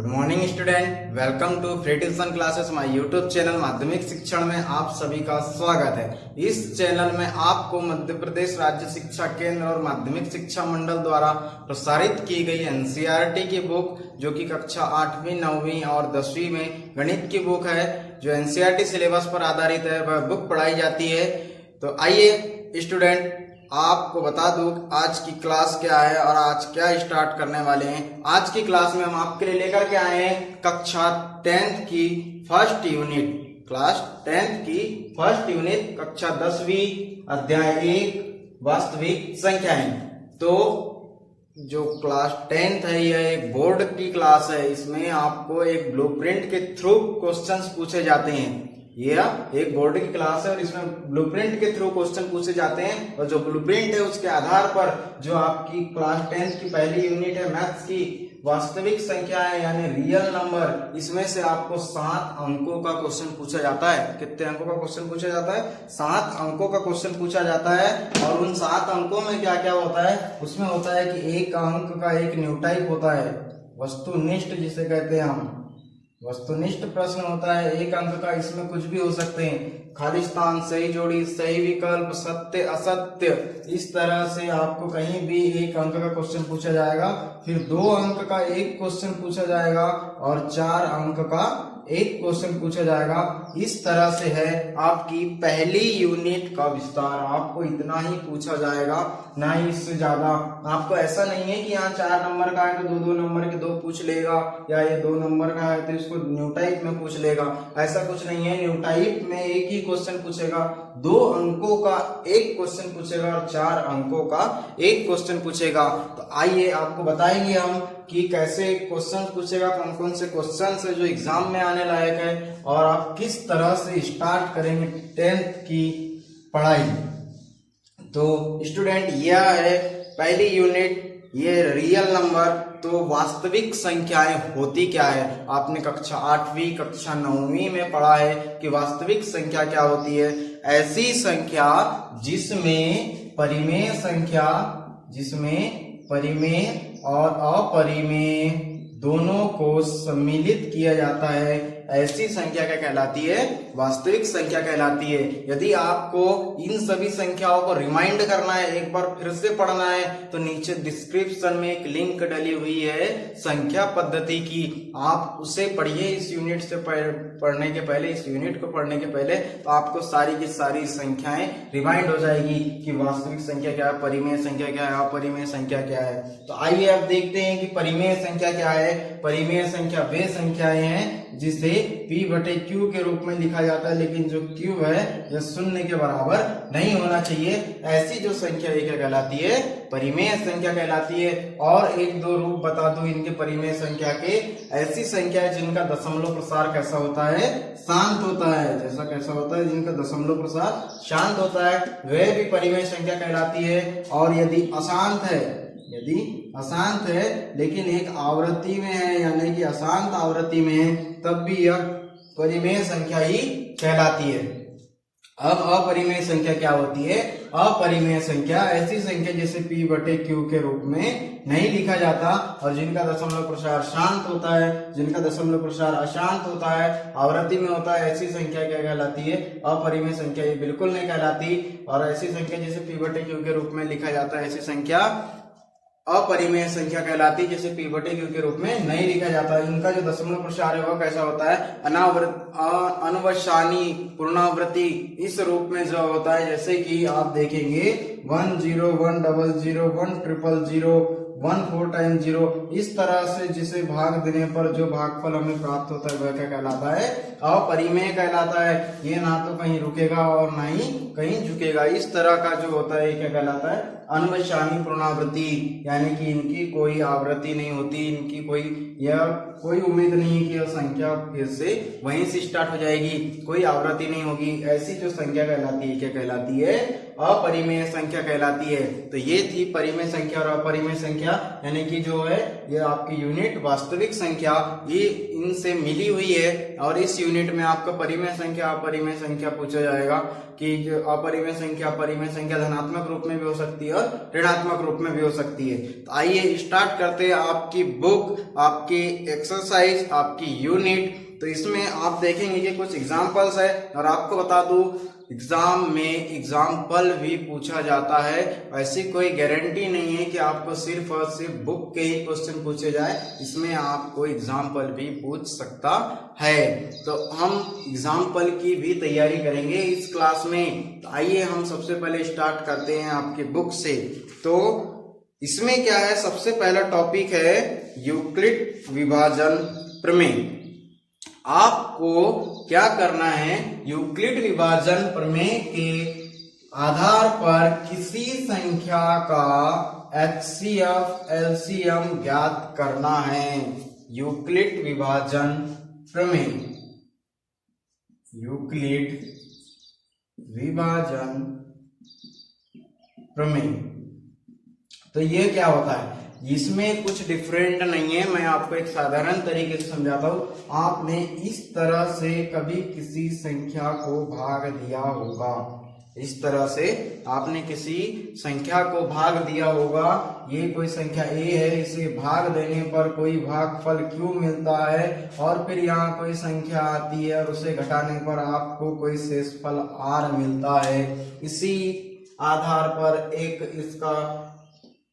Good morning student, welcome to free tuition classes my YouTube channel माध्यमिक शिक्षण में आप सभी का स्वागत है। इस चैनल में आपको मध्य प्रदेश राज्य शिक्षा केंद्र और माध्यमिक शिक्षा मंडल द्वारा प्रसारित की गई एनसीईआरटी की बुक जो कि कक्षा 8वीं 9वीं और 10वीं में गणित की बुक है जो एनसीईआरटी सिलेबस पर आधारित है, वह बुक पढ़ाई जाती है। तो आइए स्टूडेंट, आपको बता दूं आज की क्लास क्या है और आज क्या स्टार्ट करने वाले हैं। आज की क्लास में हम आपके लिए लेकर के आए हैं कक्षा 10th की फर्स्ट यूनिट, क्लास 10th की फर्स्ट यूनिट कक्षा 10वीं अध्याय 1 वास्तविक संख्याएं। तो जो क्लास 10th है यह एक बोर्ड की क्लास है। इसमें आपको एक ब्लूप्रिंट के थ्रू क्वेश्चंस पूछे जाते हैं। यह एक बोर्ड की क्लास है और इसमें ब्लूप्रिंट के थ्रू क्वेश्चन पूछे जाते हैं और जो ब्लूप्रिंट है उसके आधार पर जो आपकी क्लास 10th की पहली यूनिट है मैथ्स की वास्तविक संख्या है यानी रियल नंबर, इसमें से आपको 7 अंकों का क्वेश्चन पूछा जाता है। कितने अंकों का क्वेश्चन पूछा जाता है? 7 अंकों का क्वेश्चन पूछा जाता है। और उन 7 अंकों में क्या क्या होता है? उसमें होता है कि एक अंक का एक न्यू टाइप होता है, वस्तुनिष्ठ जिसे कहते हैं हम, वस्तुनिष्ठ प्रश्न होता है। एक अंक का, इसमें कुछ भी हो सकते हैं, खाली स्थान, सही जोड़ी, सही विकल्प, सत्य असत्य, इस तरह से आपको कहीं भी एक अंक का क्वेश्चन पूछा जाएगा। फिर 2 अंक का एक क्वेश्चन पूछा जाएगा और 4 अंक का एक क्वेश्चन पूछा जाएगा। इस तरह से है आपकी पहली यूनिट का विस्तार। आपको इतना ही पूछा जाएगा, ना ही इससे ज्यादा। आपको ऐसा नहीं है कि यहाँ 4 नंबर का है तो 2-2 नंबर के 2 पूछ लेगा, या ये 2 नंबर का है तो इसको न्यू टाइप में पूछ लेगा। ऐसा कुछ नहीं है। न्यू टाइप में एक ही क्वेश्चन पूछेगा, 2 अंकों का एक क्वेश्चन पूछेगा और 4 अंकों का एक क्वेश्चन पूछेगा। तो आइए आपको बताएंगे हम कि कैसे क्वेश्चन पूछेगा, कौन कौन से क्वेश्चन है जो एग्जाम में आने लायक है, और आप किस तरह से स्टार्ट करेंगे 10th की पढ़ाई। तो स्टूडेंट, यह है पहली यूनिट, ये रियल नंबर। तो वास्तविक संख्याएं होती क्या है? आपने कक्षा 8वीं कक्षा 9वीं में पढ़ा है कि वास्तविक संख्या क्या होती है। ऐसी संख्या जिसमें परिमेय और अपरिमेय दोनों को सम्मिलित किया जाता है, ऐसी संख्या क्या कहलाती है? वास्तविक संख्या कहलाती है। यदि आपको इन सभी संख्याओं को रिमाइंड करना है, एक बार फिर से पढ़ना है, तो नीचे डिस्क्रिप्शन में एक लिंक डली हुई है संख्या पद्धति की, आप उसे पढ़िए। इस यूनिट से पढ़ने के पहले, इस यूनिट को पढ़ने के पहले तो आपको सारी की सारी संख्याएं रिमाइंड हो जाएगी कि वास्तविक संख्या क्या है, परिमेय संख्या क्या है, अपरिमेय संख्या क्या है। तो आइए अब देखते हैं कि परिमेय संख्या क्या है। परिमेय संख्या वे संख्याएं हैं जिसे p/q के रूप में लिखा जाता है, लेकिन जो q है यह 0 के बराबर नहीं होना चाहिए। ऐसी जो संख्या क्या कहलाती है? परिमेय संख्या कहलाती है। और 1-2 रूप बता दूं इनके परिमेय संख्या के। ऐसी संख्या है जिनका दशमलव प्रसार कैसा होता है? शांत होता है। जैसा कैसा होता है? जिनका दशमलव प्रसार शांत होता है, वह भी परिमेय संख्या कहलाती है। और यदि अशांत है लेकिन एक आवृत्ति में है, यानी कि अशांत आवृत्ति में है, तब भी यह परिमेय संख्या ही कहलाती है। अब अपरिमेय संख्या क्या होती है? अपरिमेय संख्या ऐसी संख्या जिसे p/q के रूप में नहीं लिखा जाता और जिनका दशमलव प्रसार शांत होता है, जिनका दशमलव प्रसार अशांत होता है, आवृत्ति में होता है, ऐसी संख्या क्या कहलाती है? अपरिमेय संख्या। ये बिल्कुल नहीं कहलाती। और ऐसी संख्या जिसे p/q के रूप में लिखा जाता है, ऐसी संख्या अपरिमेय संख्या कहलाती है, जिसे p/q के रूप में नहीं लिखा जाता। इनका जो दशमलव प्रसार है वह कैसा होता है? अनवसानी पुनरावृत्ति इस रूप में जो होता है, जैसे कि आप देखेंगे 1 0 1 0 0 1 0 0 1 4 टाइम्स 0, इस तरह से जिसे भाग देने पर जो भागफल हमें प्राप्त होता है वह क्या कहलाता है? अपरिमेय कहलाता है। ये ना तो कहीं रुकेगा और ना ही कहीं झुकेगा। इस तरह का जो होता है क्या कहलाता है? अनवसानी पुनरावृत्ति, यानी कि इनकी कोई आवृत्ति नहीं होती, इनकी कोई उम्मीद नहीं है कि यह संख्या फिर से वहीं से स्टार्ट हो जाएगी, कोई आवृत्ति नहीं होगी। ऐसी जो संख्या कहलाती है क्या कहलाती है? अपरिमेय संख्या कहलाती है। तो ये थी परिमेय संख्या और अपरिमेय संख्या, यानी कि जो है ये आपकी यूनिट वास्तविक संख्या ये इनसे मिली हुई है। और इस यूनिट में आपका परिमेय संख्या अपरिमेय संख्या पूछा जाएगा कि जो अपरिमेय संख्या धनात्मक रूप में भी हो सकती है और ऋणात्मक रूप में भी हो सकती है। तो आइए स्टार्ट करते हैं आपकी बुक, आपकी एक्सरसाइज, आपकी यूनिट। तो इसमें आप देखेंगे कि कुछ एग्जाम्पल्स है और आपको बता दूं एग्जाम में एग्जाम्पल भी पूछा जाता है। ऐसी कोई गारंटी नहीं है कि आपको सिर्फ और सिर्फ बुक के ही क्वेश्चन पूछे जाए, इसमें आपको एग्जाम्पल भी पूछ सकता है। तो हम एग्जाम्पल की भी तैयारी करेंगे इस क्लास में। तो आइए हम सबसे पहले स्टार्ट करते हैं आपके बुक से। तो इसमें क्या है, सबसे पहला टॉपिक है यूक्लिड विभाजन प्रमेय। आपको क्या करना है, यूक्लिड विभाजन प्रमेय के आधार पर किसी संख्या का एचसीएफ एलसीएम ज्ञात करना है। यूक्लिड विभाजन प्रमेय, यूक्लिड विभाजन प्रमेय। तो ये क्या होता है, इसमें कुछ डिफरेंट नहीं है। मैं आपको एक साधारण तरीके से समझाता हूं। आपने इस तरह से कभी किसी संख्या को भाग दिया होगा, इस तरह से आपने किसी संख्या को भाग दिया होगा। ये कोई संख्या ए है, इसे भाग देने पर कोई भागफल क्यू मिलता है, और फिर यहाँ कोई संख्या आती है और उसे घटाने पर आपको कोई शेषफल आर मिलता है। इसी आधार पर एक इसका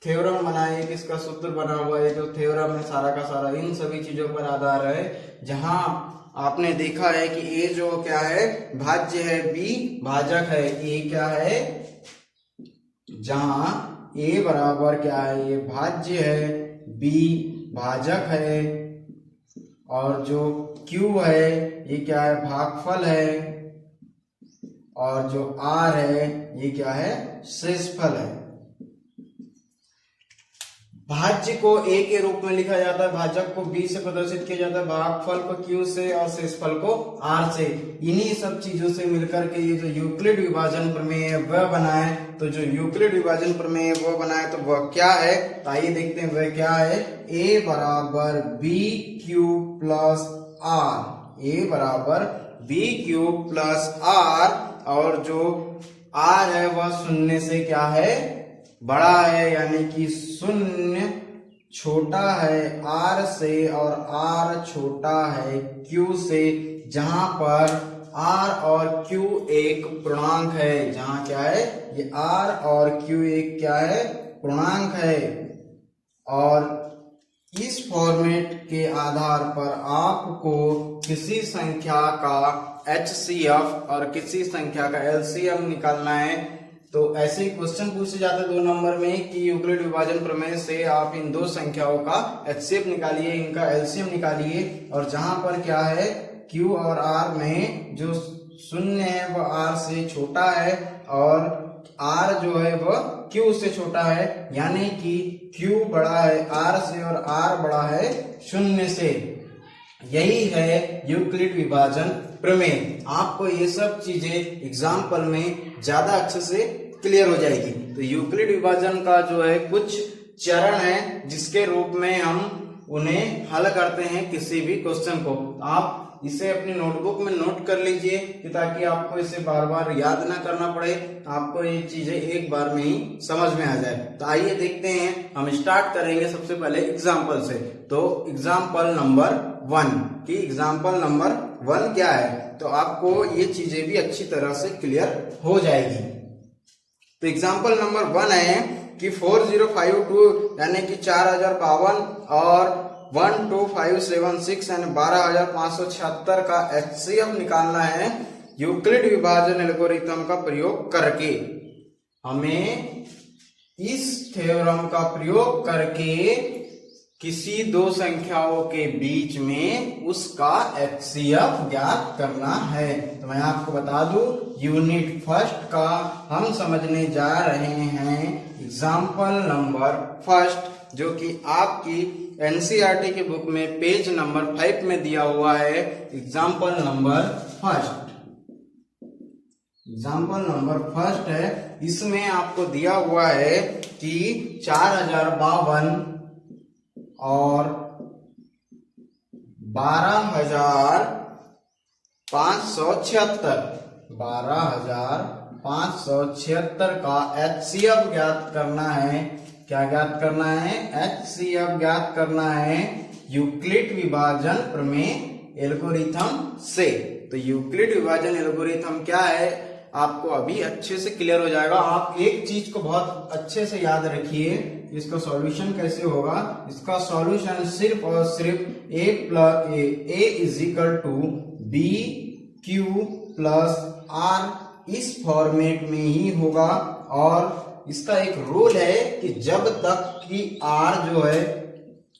थ्योरम बनाए, एक इसका सूत्र बना हुआ है। जो थ्योरम है सारा का सारा इन सभी चीजों पर आधार है। जहां आपने देखा है कि ए जो क्या है भाज्य है, बी भाजक है। ए क्या है, जहां ए बराबर क्या है, ये भाज्य है, बी भाजक है, और जो क्यू है ये क्या है, भागफल है, और जो आर है ये क्या है, शेषफल है। भाज्य को ए के रूप में लिखा जाता है, भाजक को बी से प्रदर्शित किया जाता है, भागफल को क्यू से और शेषफल को आर से। इन्हीं सब चीजों से मिलकर के ये जो यूक्लिड विभाजन प्रमेय है वह बना है। तो जो यूक्लिड विभाजन प्रमेय है वो बना है, तो वह क्या है, तो आइए देखते हैं वह क्या है। ए बराबर बी क्यू प्लस आर, ए बराबर बी क्यू प्लस आर, और जो आर है वह शून्य से क्या है, बड़ा है, यानी कि शून्य छोटा है आर से और आर छोटा है क्यू से। जहां पर आर और क्यू एक पूर्णांक है, जहां क्या है, ये आर और क्यू एक क्या है, पूर्णांक है। और इस फॉर्मेट के आधार पर आपको किसी संख्या का एचसीएफ और किसी संख्या का एलसीएम निकालना है। तो ऐसे क्वेश्चन पूछे जाते हैं 2 नंबर में कि यूक्लिड विभाजन प्रमेय से आप इन दो संख्याओं का एचसीएफ निकालिए, इनका एलसीएम निकालिए। और जहां पर क्या है, क्यू और आर में जो शून्य है वह आर से छोटा है और आर जो है वह क्यू से छोटा है, यानी कि क्यू बड़ा है आर से और आर बड़ा है शून्य से। यही है यूक्लिड विभाजन प्रमेय। आपको ये सब चीजें एग्जाम्पल में ज्यादा अच्छे से क्लियर हो जाएगी। तो यूक्लिड विभाजन का जो है कुछ चरण है जिसके रूप में हम उन्हें हल करते हैं किसी भी क्वेश्चन को। आप इसे अपनी नोटबुक में नोट कर लीजिए कि ताकि आपको इसे बार बार याद ना करना पड़े, आपको ये चीजें एक बार में ही समझ में आ जाए। तो आइए देखते हैं, हम स्टार्ट करेंगे सबसे पहले एग्जाम्पल से। तो एग्जाम्पल नंबर 1 की एग्जाम्पल नंबर 1 क्या है, तो आपको ये चीजें भी अच्छी तरह से क्लियर हो जाएगी। तो एग्जाम्पल नंबर 1 है कि 4052 यानी कि 4052 और 12576 यानी 12576 का एचसीएफ निकालना है यूक्लिड विभाजन एल्गोरिथम का प्रयोग करके। हमें इस थ्योरम का प्रयोग करके किसी दो संख्याओं के बीच में उसका एचसीएफ ज्ञात करना है। तो मैं आपको बता दूं, यूनिट फर्स्ट का हम समझने जा रहे हैं एग्जाम्पल नंबर फर्स्ट, जो कि आपकी एनसीईआरटी की बुक में पेज नंबर 5 में दिया हुआ है। Example number first, example number first है, इसमें आपको दिया हुआ है कि 4052 और 12,576 का HCF ज्ञात करना है। क्या ज्ञात करना है? HCF ज्ञात करना है यूक्लिड विभाजन प्रमेय एल्गोरिथम से। तो यूक्लिड विभाजन एल्गोरिथम क्या है आपको अभी अच्छे से क्लियर हो जाएगा। आप एक चीज को बहुत अच्छे से याद रखिए, इसका सॉल्यूशन कैसे होगा। इसका सॉल्यूशन सिर्फ और सिर्फ a is equal to B Q plus R इस फॉर्मेट में ही होगा। और इसका एक रूल है कि जब तक कि r जो है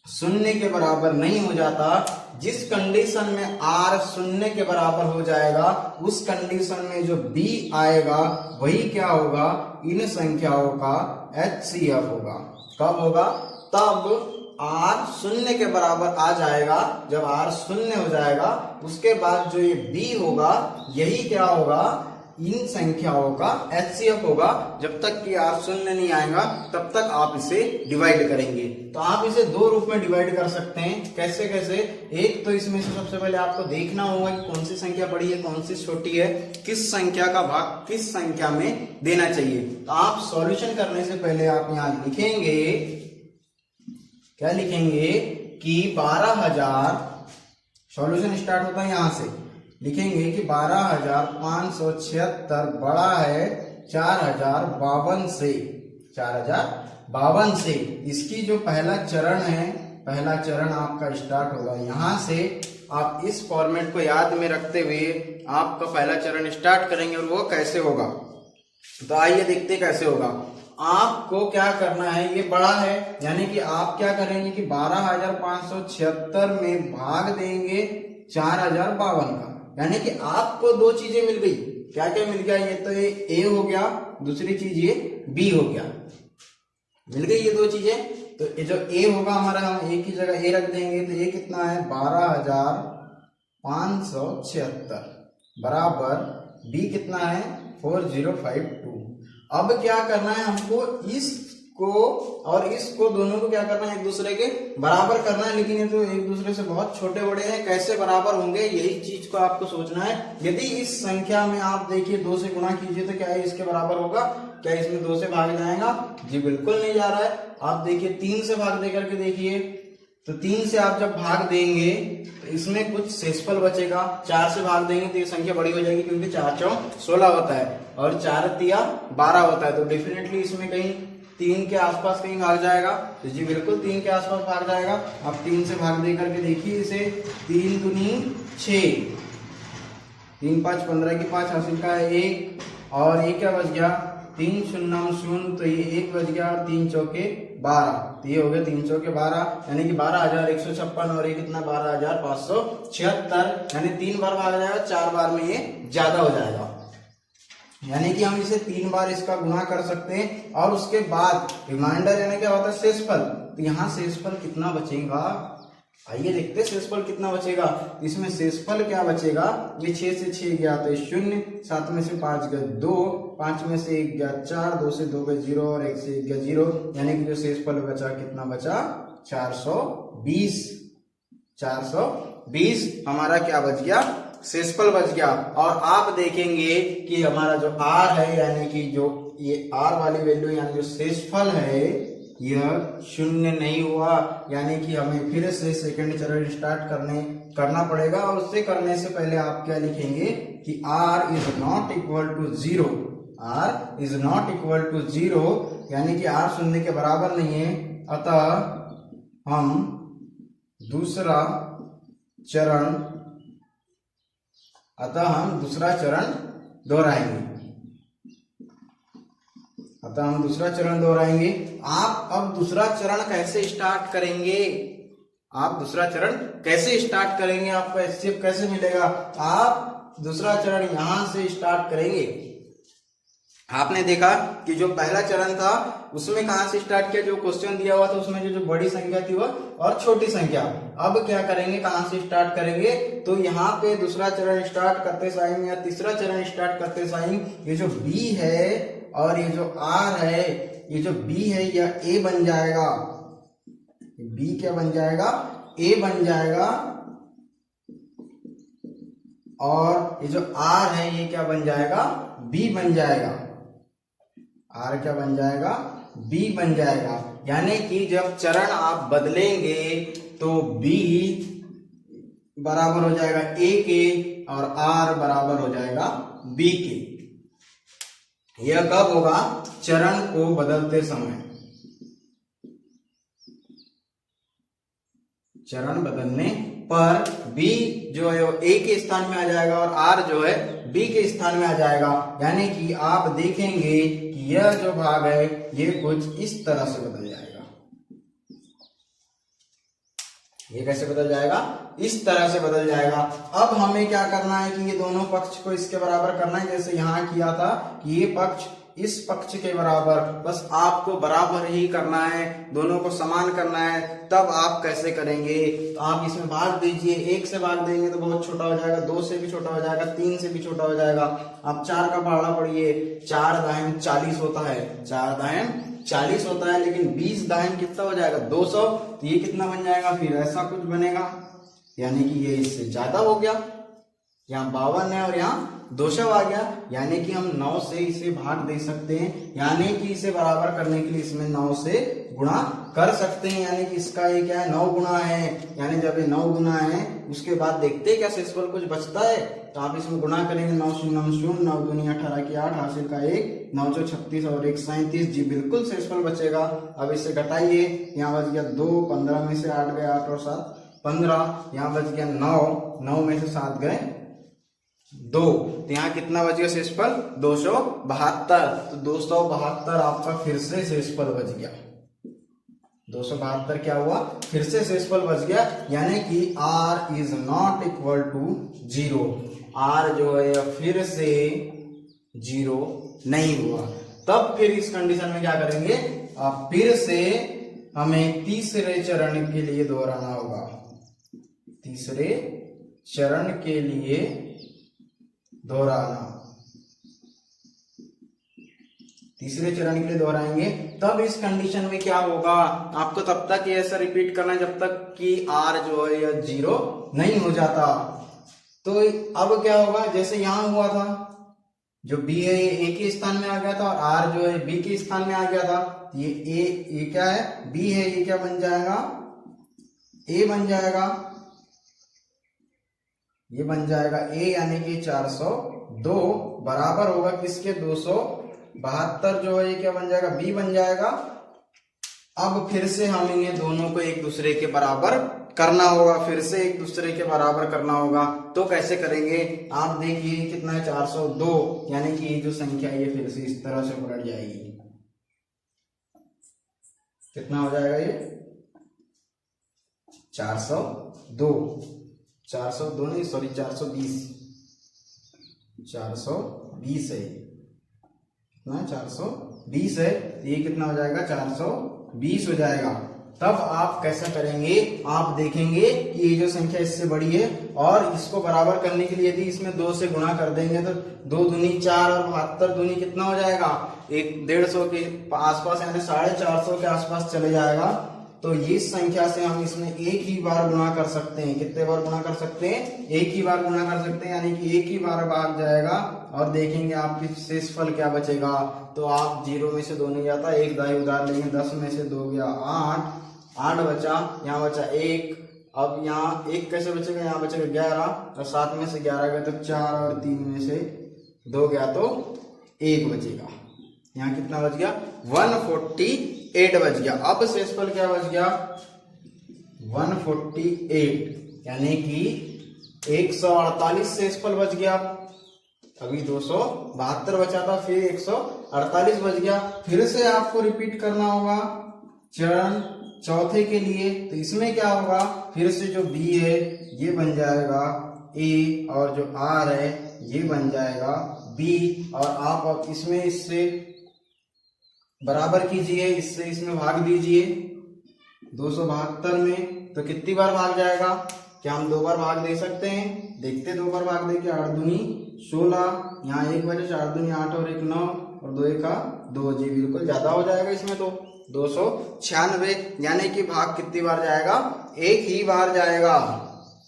शून्य के बराबर नहीं हो जाता, जिस कंडीशन में r शून्य के बराबर हो जाएगा उस कंडीशन में जो b आएगा वही क्या होगा, इन संख्याओं का HCF होगा। कब होगा? तब r शून्य के बराबर आ जाएगा। जब r शून्य हो जाएगा उसके बाद जो ये b होगा यही क्या होगा, इन संख्याओं का HCF होगा। जब तक कि r शून्य नहीं आएगा तब तक आप इसे डिवाइड करेंगे। तो आप इसे दो रूप में डिवाइड कर सकते हैं। कैसे कैसे? एक तो इसमें से सबसे पहले आपको देखना होगा कि कौन सी संख्या बड़ी है कौन सी छोटी है, किस संख्या का भाग किस संख्या में देना चाहिए। तो आप सॉल्यूशन करने से पहले आप यहाँ लिखेंगे, क्या लिखेंगे कि 12,000, सॉल्यूशन स्टार्ट होता है यहां से, लिखेंगे कि 12,576 बड़ा है 4052 से। 4052 से इसकी जो पहला चरण है, पहला चरण आपका स्टार्ट होगा यहां से। आप इस फॉर्मेट को याद में रखते हुए आपका पहला चरण स्टार्ट करेंगे और वो कैसे होगा। तो आइए देखते कैसे होगा। आपको क्या करना है, ये बड़ा है यानी कि आप क्या करेंगे कि 12,576 में भाग देंगे 4052 का, यानी कि आपको दो चीजें मिल गई। क्या क्या मिल गया? ये तो ये A हो गया, दूसरी चीज ये B हो गया, मिल गई ये दो चीजें। तो ये जो A होगा हमारा, हम A की जगह A रख देंगे। तो ये कितना है 12,576 बराबर B कितना है 4052। अब क्या करना है हमको, इसको और इसको दोनों को क्या करना है, एक दूसरे के बराबर करना है। लेकिन ये तो एक दूसरे से बहुत छोटे बड़े हैं, कैसे बराबर होंगे यही चीज को आपको सोचना है। यदि इस संख्या में आप देखिए 2 से गुणा कीजिए तो क्या है इसके बराबर होगा? क्या इसमें 2 से भाग जाएगा? जी बिल्कुल नहीं जा रहा है। आप देखिए 3 से भाग दे करके देखिए, तो 3 से आप जब भाग देंगे तो इसमें कुछ शेषफल बचेगा। 4 से भाग देंगे तो ये संख्या बड़ी हो जाएगी क्योंकि 4 चौक 16 होता है और 4 तिया 12 होता है। तो डेफिनेटली इसमें कहीं 3 के आसपास कहीं भाग जाएगा। तो जी बिल्कुल 3 के आसपास भाग जाएगा। आप 3 से भाग दे करके देखिए इसे, 3 दूनी 6, 3 5 15 की 5 हासिल का है 1, और ये क्या बच गया 3 शून्य 0, तो ये 1 बच गया, 3 चौके 12, तो ये हो गया 3 चौके 12, यानी कि 12,156 और ये कितना 12,576, यानी 3 बार भागा जाएगा, 4 बार में ये ज्यादा हो जाएगा। यानी कि हम इसे 3 बार इसका गुणा कर सकते हैं। और उसके बाद रिमाइंडर यानी क्या होता है शेषफल। तो यहाँ शेषफल कितना बचेगा, आइए देखते हैं शेषफल कितना बचेगा। इसमें शेषफल क्या बचेगा, ये 6 से 6 गया तो 0, 7 में से 5 गया 2, 5 में से 1 गया 4, 2 से 2 गया 0 और 1 से 1 गया 0, यानी कि जो शेषफल बचा कितना बचा 420। 420 हमारा क्या बच गया, शेषफल बच गया। और आप देखेंगे कि हमारा जो r है, यानी कि जो ये r वाली वैल्यू यानी जो शेषफल है यह 0 नहीं हुआ, यानी कि हमें फिर से सेकंड चरण स्टार्ट करना पड़ेगा। और उससे करने से पहले आप क्या लिखेंगे कि r is not equal to 0, r is not equal to 0, यानी कि r 0 के बराबर नहीं है। अतः हम दूसरा चरण दोहराएंगे। आप अब दूसरा चरण कैसे स्टार्ट करेंगे, आपको HCF कैसे मिलेगा। आप दूसरा चरण यहां से स्टार्ट करेंगे, आपने देखा कि जो पहला चरण था उसमें कहां से स्टार्ट किया, जो क्वेश्चन दिया हुआ था उसमें जो बड़ी संख्या थी वह और छोटी संख्या। अब क्या करेंगे, कहां से स्टार्ट करेंगे, तो यहाँ पे दूसरा चरण स्टार्ट करते टाइम या तीसरा चरण स्टार्ट करते टाइम ये जो बी है और ये जो आर है, ये जो बी है यह ए बन जाएगा, बी क्या बन जाएगा, ए बन जाएगा, और ये जो आर है ये क्या बन जाएगा, बी बन जाएगा, आर क्या बन जाएगा, बी बन जाएगा। यानी कि जब चरण आप बदलेंगे तो बी बराबर हो जाएगा ए के और आर बराबर हो जाएगा बी के। यह कब होगा, चरण को बदलते समय, चरण बदलने पर बी जो है वो ए के स्थान में आ जाएगा और आर जो है बी के स्थान में आ जाएगा। यानी कि आप देखेंगे कि यह जो भाग है ये कुछ इस तरह से बदल जाएगा। ये कैसे बदल जाएगा, इस तरह से बदल जाएगा। अब हमें क्या करना है कि ये दोनों पक्ष को इसके बराबर करना है, जैसे यहां किया था कि ये पक्ष इस पक्ष के बराबर, बस आपको बराबर ही करना है, दोनों को समान करना है। तब आप कैसे करेंगे, तो आप इसमें भाग दीजिए, 1 से भाग देंगे तो बहुत छोटा हो जाएगा, 2 से भी छोटा हो जाएगा, 3 से भी छोटा हो जाएगा। आप 4 का पहाड़ा पढ़िए, 4 दाहिम 40 होता है, 4 दाहिम 40 होता है, लेकिन 20 दाहिम कितना हो जाएगा, 200। तो ये कितना बन जाएगा, फिर ऐसा कुछ बनेगा, यानी कि ये इससे ज्यादा हो गया। यहाँ 52 है और यहाँ 200 आ गया, यानी कि हम 9 से इसे भाग दे सकते हैं, यानी कि इसे बराबर करने के लिए इसमें 9 से गुणा कर सकते हैं। यानी कि इसका ये क्या है, 9 गुना है, यानी जब ये 9 गुना है उसके बाद देखते हैं क्या शेषफल कुछ बचता है, तो आप इसमें गुणा करेंगे, 9 शून्य 9 दूनी 18 की 8, हासिल का 1, 9 चौ 36 और 1 37, जी बिल्कुल शेषफल बचेगा। अब इसे घटाइए, यहाँ बच गया 2, 15 में से 8 गए 8 और 7 15, यहाँ बच गया 9, 9 में से 7 गए 2, तो यहाँ कितना बच गया शेषफल, 272। तो 272 आपका फिर से शेषफल बच गया, 272 क्या हुआ, फिर से शेषफल बच गया। यानी कि r is not equal to 0, r जो है फिर से 0 नहीं हुआ। तब फिर इस कंडीशन में क्या करेंगे, अब फिर से हमें तीसरे चरण के लिए दोहराना होगा, तीसरे चरण के लिए दोहराना, तीसरे चरण के लिए दोहराएंगे। तब इस कंडीशन में क्या होगा, आपको तब तक ये ऐसा रिपीट करना है जब तक कि r जो है यह 0 नहीं हो जाता। तो अब क्या होगा, जैसे यहां हुआ था, जो b है ये a के स्थान में आ गया था और r जो है b के स्थान में आ गया था। ये क्या है, b है, ये क्या बन जाएगा, a बन जाएगा, ये बन जाएगा a, यानी कि 402 बराबर होगा किसके, 272 जो है ये क्या बन जाएगा, b बन जाएगा। अब फिर से हम इन्हें दोनों को एक दूसरे के बराबर करना होगा, फिर से एक दूसरे के बराबर करना होगा। तो कैसे करेंगे, आप देखिए कितना है, 402, यानी कि ये जो संख्या है ये फिर से इस तरह से पलट जाएगी। कितना हो जाएगा ये, 402, 402 नहीं सॉरी 420, 420 है, कितना 420 है, तो ये कितना हो जाएगा, 420 हो जाएगा। तब आप कैसा करेंगे, आप देखेंगे कि ये जो संख्या इससे बड़ी है और इसको बराबर करने के लिए यदि इसमें 2 से गुणा कर देंगे तो 2 दूनी 4 और 72 दूनी कितना हो जाएगा, 150 के आसपास, यानी 450 के आसपास चले जाएगा। तो इस संख्या से हम इसमें एक ही बार गुणा कर सकते हैं, कितने बार गुणा कर सकते हैं, एक ही बार गुणा कर सकते हैं, यानी कि एक ही बार भाग जाएगा और देखेंगे आपकी शेषफल क्या बचेगा। तो आप 0 में से 2 नहीं जाता, एक दाई उधार लेंगे, 10 में से 2 गया 8 बचा, यहाँ बचा 1, अब यहाँ 1 कैसे बचेगा, यहाँ बचेगा 11 और 7 में से 11 गया तो 4 और 3 में से 2 गया तो 1 बचेगा। यहाँ कितना बच गया, 148 बच गया। अब शेषफल क्या बच गया, 148, यानी कि 148 शेषफल बच गया। अभी 272 बचा था, फिर 148 बच गया। फिर से आपको रिपीट करना होगा चरण चौथे के लिए। तो इसमें क्या होगा, फिर से जो b है ये बन जाएगा a और जो r है ये बन जाएगा बी, और आप अब इसमें इससे बराबर कीजिए, इससे इसमें भाग दीजिए 272 में, तो कितनी बार भाग जाएगा? क्या हम 2 बार भाग दे सकते हैं? देखते 2 बार भाग दे के 8 दूनी 16, यहाँ 1 बचे, 4 दूनी 8 और 1 9 और 2 1 2 जी, बिल्कुल ज्यादा हो जाएगा इसमें, तो 296, यानी कि भाग कितनी बार जाएगा? एक ही बार जाएगा।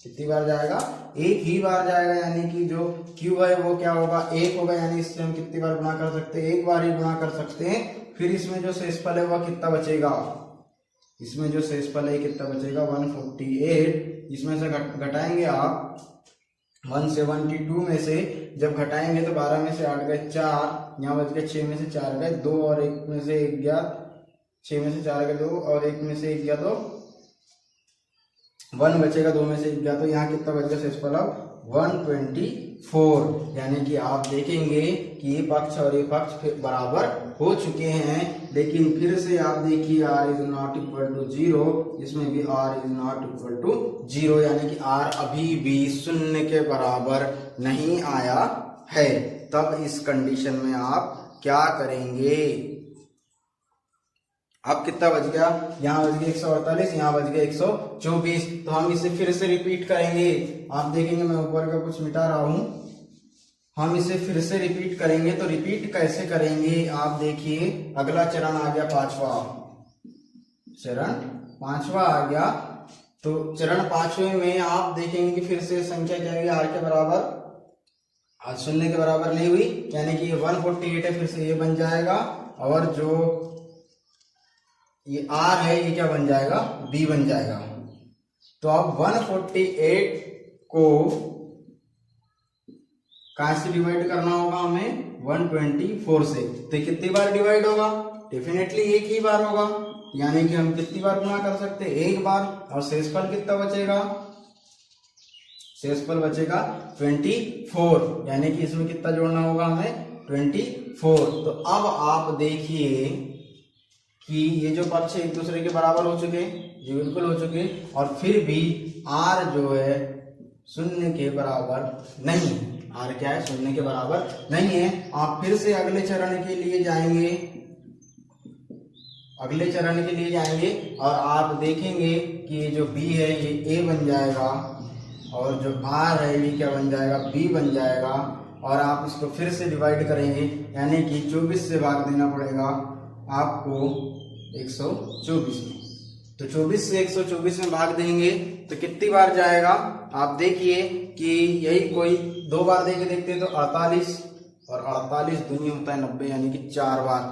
कितनी बार जाएगा? एक ही बार जाएगा, यानी कि जो Q है वो क्या होगा? 1 होगा, यानी इससे हम कितनी बार गुणा कर सकते हैं? एक बार ही गुणा कर सकते हैं। फिर इसमें जो शेषफल है वह कितना बचेगा? इसमें जो शेषफल है कितना बचेगा? 148। इसमें से घटाएंगे आप 172 में से, जब घटाएंगे तो 12 में से 8 गए 4, यहाँ बच गए 6 में से 4 गए 2 और 1 में से 1 गया, 6 में से 4 गए 2 और 1 में से 1 गया तो 1 बचेगा, 2 में से 1 गया, तो यहाँ कितना बच गया शेषफल? अब 124, यानी कि आप देखेंगे कि ये पक्ष और ये पक्ष बराबर हो चुके हैं। लेकिन फिर से आप देखिए r is not equal to 0, इसमें भी r is not equal to 0, यानी कि r अभी भी 0 के बराबर नहीं आया है। तब इस कंडीशन में आप क्या करेंगे? अब कितना बच गया? यहाँ बच गया 148, यहाँ बच गया 124, तो हम इसे फिर से रिपीट करेंगे। आप देखेंगे मैं ऊपर का कुछ मिटा रहा हूं, हम इसे फिर से रिपीट करेंगे। तो रिपीट कैसे करेंगे? आप देखिए, अगला चरण आ गया 5वां, चरण 5वां आ गया। तो चरण 5वें में आप देखेंगे कि फिर से संख्या क्या है? r के बराबर 0 के बराबर नहीं हुई, यानी कि ये 148 है, फिर से ये बन जाएगा, और जो ये r है ये क्या बन जाएगा? b बन जाएगा। तो अब 148 को कहां से डिवाइड करना होगा हमें? 124 से। तो कितनी बार डिवाइड होगा? डेफिनेटली एक ही बार होगा, यानी कि हम कितनी बार गुणा कर सकते हैं? एक बार। और शेषफल कितना बचेगा? शेषफल बचेगा 24, यानी कि इसमें कितना जोड़ना होगा हमें? 24। तो अब आप देखिए कि ये जो पक्ष एक दूसरे के बराबर हो चुके, जी बिल्कुल हो चुके, और फिर भी r जो है 0 के बराबर नहीं है। r क्या है? 0 के बराबर नहीं है। आप फिर से अगले चरण के लिए जाएंगे, अगले चरण के लिए जाएंगे, और आप देखेंगे कि ये जो b है ये a बन जाएगा, और जो r है ये क्या बन जाएगा? b बन जाएगा। और आप इसको फिर से डिवाइड करेंगे, यानी कि 24 से भाग देना पड़ेगा आपको 124 में। तो 24 से 124 में भाग देंगे तो कितनी बार जाएगा? आप देखिए कि यही कोई 2 बार देके देखते हैं तो 48, और 48 दूनी होता है 90, यानी कि 4 बार।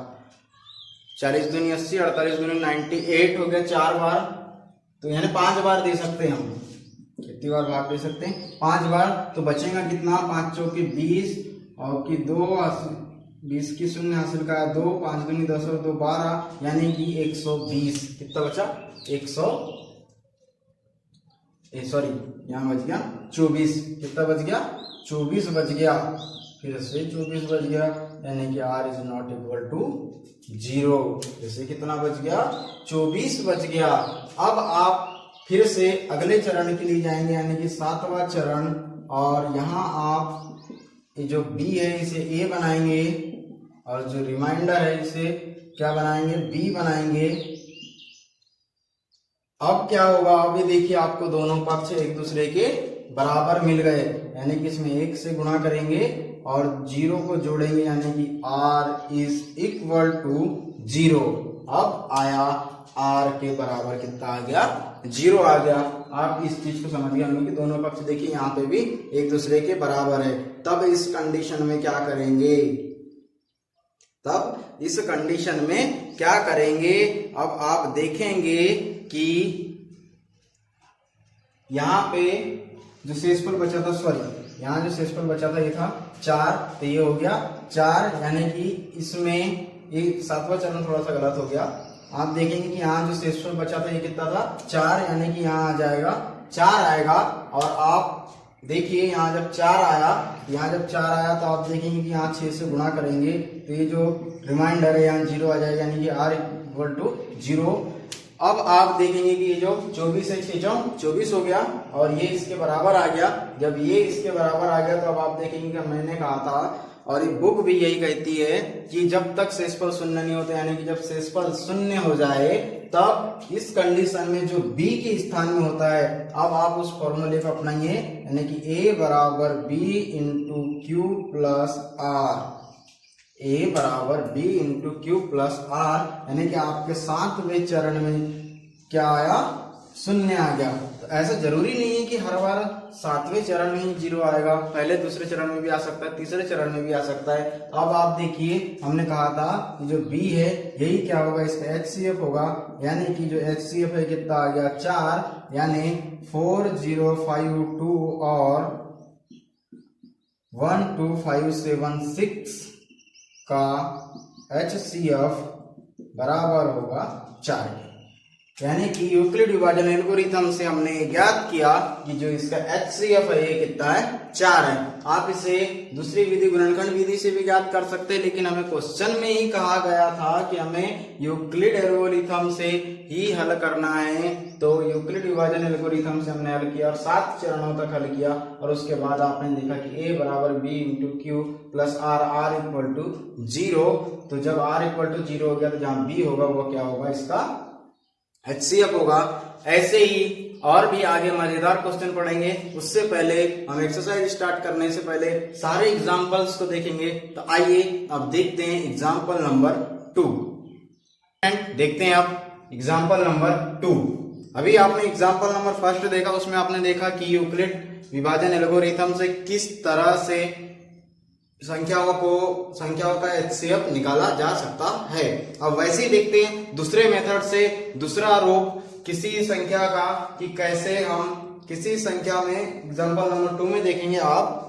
40 दूनी 80, 48 दूनी 98 हो गया 4 बार, तो यानी 5 बार दे सकते हैं हम। कितनी बार भाग दे सकते हैं? 5 बार। तो बचेगा कितना? 5 चौके 20 और की 2 20 की 0 हासिल का 2, 5 दूनी 10 और 2 12, यानी कि 120। कितना बचा? 100 सॉरी यहाँ बच गया 24। कितना बच गया? 24 बच गया, फिर से 24 बच गया, यानी कि r is not equal to 0। जैसे कितना बच गया? 24 बच गया। अब आप फिर से अगले चरण के लिए जाएंगे, यानी कि 7वां चरण, और यहाँ आप ये जो b है इसे a बनाएंगे, और जो रिमाइंडर है इसे क्या बनाएंगे? b बनाएंगे। अब क्या होगा? अभी देखिए आपको दोनों पक्ष एक दूसरे के बराबर मिल गए, यानी कि इसमें 1 से गुणा करेंगे और 0 को जोड़ेंगे, यानी कि r इज इक्वल टू 0। अब आया r के बराबर कितना आ गया? 0 आ गया। आप इस चीज को समझ गए होंगे कि दोनों पक्ष देखिए यहाँ पे भी एक दूसरे के बराबर है। तब इस कंडीशन में क्या करेंगे? तब इस कंडीशन में क्या करेंगे? अब आप देखेंगे कि यहाँ पे जो शेषफल बचा था, सॉरी यहाँ जो शेषफल बचा था ये था 4, तो ये हो गया 4, यानी कि इसमें ये 7वां चरण थोड़ा सा गलत हो गया। आप देखेंगे कि यहाँ जो शेषफल बचा था ये कितना था? 4, यानी कि यहाँ आ जाएगा 4 आएगा। और आप देखिए यहाँ जब 4 आया, यहाँ जब 4 आया तो आप देखेंगे कि यहाँ 6 से गुणा करेंगे तो ये जो रिमाइंडर है यहाँ 0 आ जाएगा, यानी कि r इक्वल टू 0। अब आप देखेंगे कि ये जो 24 है 6 24 हो गया, और ये इसके बराबर आ गया। जब ये इसके बराबर आ गया तो अब आप देखेंगे कि मैंने कहा था और ये बुक भी यही कहती है कि जब तक शेषफल शून्य नहीं होते, यानी कि जब शेषफल शून्य हो जाए तब इस कंडीशन में जो b के स्थान में होता है, अब आप उस फॉर्मूले को अपनाइए, यानी कि a बराबर b into Q plus R, a बराबर b into Q plus R, यानी कि आपके 7वें चरण में क्या आया, शून्य आ गया। तो ऐसा जरूरी नहीं है कि हर बार 7वें चरण में ही 0 आएगा, पहले दूसरे चरण में भी आ सकता है, तीसरे चरण में भी आ सकता है। तो अब आप देखिए, हमने कहा था कि जो b है यही क्या होगा, इसका HCF होगा, यानी कि जो HCF है कितना आ गया 4, यानी 4052 और 12576 का HCF बराबर होगा 4। यानी कि यूक्लिड विभाजन एल्गोरिथम से हमने ज्ञात किया कि जो इसका HCF है ये कितना है, 4 है। आप इसे दूसरी विधि गुणनखंड विधि से भी ज्ञात कर सकते हैं, लेकिन हमें क्वेश्चन में ही कहा गया था कि हमें यूक्लिड एल्गोरिथम से ही हल करना है। तो यूक्लिड विभाजन एल्गोरिथम से हमने हल किया और 7 चरणों तक हल किया, और उसके बाद आपने देखा कि a बराबर b into Q plus R, r equal to 0। तो जब r इक्वल टू 0 हो गया तो जहां b होगा वो क्या होगा, इसका HCF होगा। ऐसे ही और भी आगे मजेदार क्वेश्चन पढ़ेंगे, उससे पहले हम एक्सरसाइज स्टार्ट करने से पहले सारे एग्जांपल्स को देखेंगे। तो आइए अब देखते हैं एग्जांपल नंबर 2। देखते हैं अब एग्जांपल नंबर 2। अभी आपने एग्जांपल नंबर 1 देखा, उसमें आपने देखा कि यूक्लिड विभाजन एल्गोरिथम से किस तरह से संख्याओं का HCF निकाला जा सकता है। अब वैसे ही देखते हैं दूसरे मेथड से, दूसरा रूप किसी संख्या का, कि कैसे हम किसी संख्या में एग्जांपल नंबर 2 में देखेंगे आप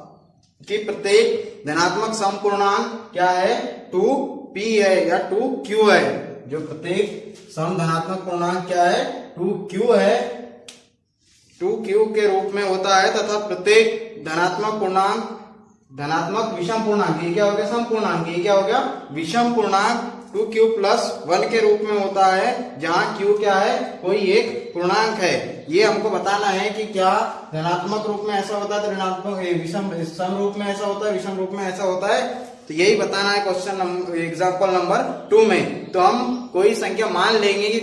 कि प्रत्येक धनात्मक समपूर्णांक क्या है, 2p है या 2q है। जो प्रत्येक सम धनात्मक पूर्णांक क्या है, 2q है, 2q के रूप में होता है, तथा प्रत्येक धनात्मक पूर्णांक, धनात्मक विषम पूर्णांक, ये क्या हो गया, सम पूर्णांक, ये क्या हो गया, विषम पूर्णांक 2q प्लस 1 के रूप में होता है, जहां q क्या है, कोई एक पूर्णांक है। ये हमको बताना है कि क्या धनात्मक रूप में ऐसा होता है तो ऋणात्मक, विषम सम रूप में ऐसा होता है, विषम रूप में ऐसा होता है। तो यही बताना है क्वेश्चन एग्जाम्पल नंबर 2 में। तो हम कोई संख्या मान लेंगे कि,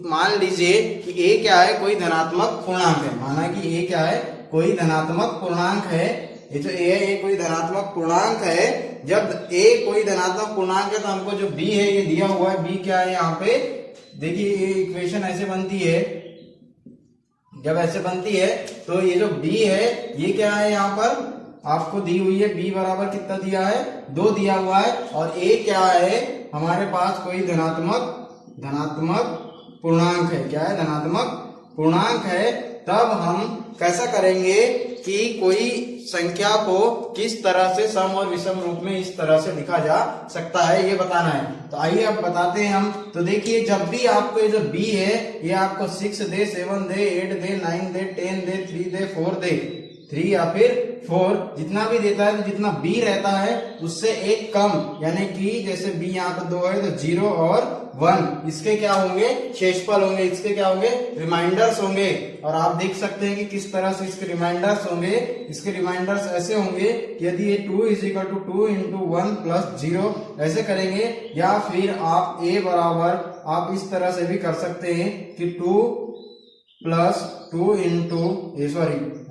मान लीजिए कि a क्या है, कोई धनात्मक पूर्णांक है, माना कि a क्या है, कोई धनात्मक पूर्णांक है। ये जो a है ये कोई धनात्मक पूर्णांक है। जब a कोई धनात्मक पूर्णांक है तो हमको जो b है ये दिया हुआ है, b क्या है यहाँ पे, देखिए ये इक्वेशन ऐसे बनती है, जब ऐसे बनती है तो ये जो b है ये क्या है, यहाँ पर आपको दी हुई है, b बराबर कितना दिया है, 2 दिया हुआ है, और a क्या है, हमारे पास कोई धनात्मक पूर्णांक है, क्या है, धनात्मक पूर्णांक है। तब हम कैसा करेंगे कि कोई संख्या को किस तरह से सम और विषम रूप में इस तरह से लिखा जा सकता है, ये बताना है। तो आइए अब बताते हैं हम। तो देखिए, जब भी आपको ये जो b है ये आपको 6 दे, 7 दे, 8 दे, 9 दे, 10 दे, 3 दे, 4 दे, 3 या फिर 4 जितना भी देता है, तो जितना b रहता है उससे एक कम, यानी कि जैसे b यहाँ पे 2 है तो 0 और 1 इसके क्या होंगे, शेषफल होंगे, इसके क्या होंगे, रिमाइंडर्स होंगे। और आप देख सकते हैं कि किस तरह से इसके रिमाइंडर्स होंगे। इसके रिमाइंडर्स ऐसे होंगे कि यदि ये 2 = 2 × 1 + 0 ऐसे करेंगे, या फिर आप a बराबर आप इस तरह से भी कर सकते हैं कि 2 + 1 ×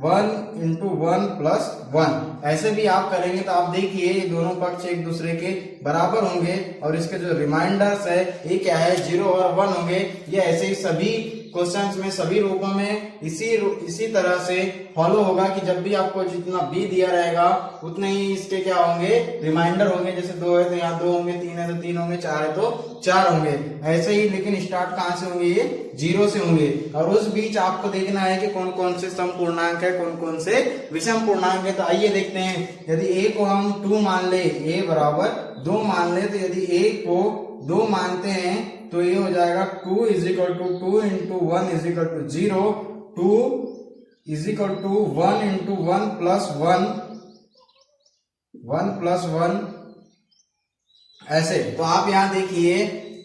1 + 1 ऐसे भी आप करेंगे। तो आप देखिए ये दोनों पक्ष एक दूसरे के बराबर होंगे, और इसके जो रिमाइंडर्स है ये क्या है, 0 और 1 होंगे। ये ऐसे ही सभी क्वेश्चंस में, सभी रूपों में इसी तरह से फॉलो होगा कि जब भी आपको जितना b दिया रहेगा उतने ही इसके क्या होंगे, रिमाइंडर होंगे। जैसे 2 है तो यहाँ 2 होंगे, 3 है तो 3 होंगे, 4 है तो 4 होंगे, ऐसे ही। लेकिन स्टार्ट कहाँ से होंगे, ये 0 से होंगे। और उस बीच आपको देखना है कि कौन कौन से सम पूर्णांक है, कौन कौन से विषम पूर्णांक है। तो आइए देखते हैं। यदि a को हम 2 मान ले, a बराबर 2 मान ले, तो यदि a को 2 मानते हैं तो ये हो जाएगा 2 = 2 × 1 = 0, 2 = 1 × 1 + 1 1 + 1 ऐसे। तो आप यहां देखिए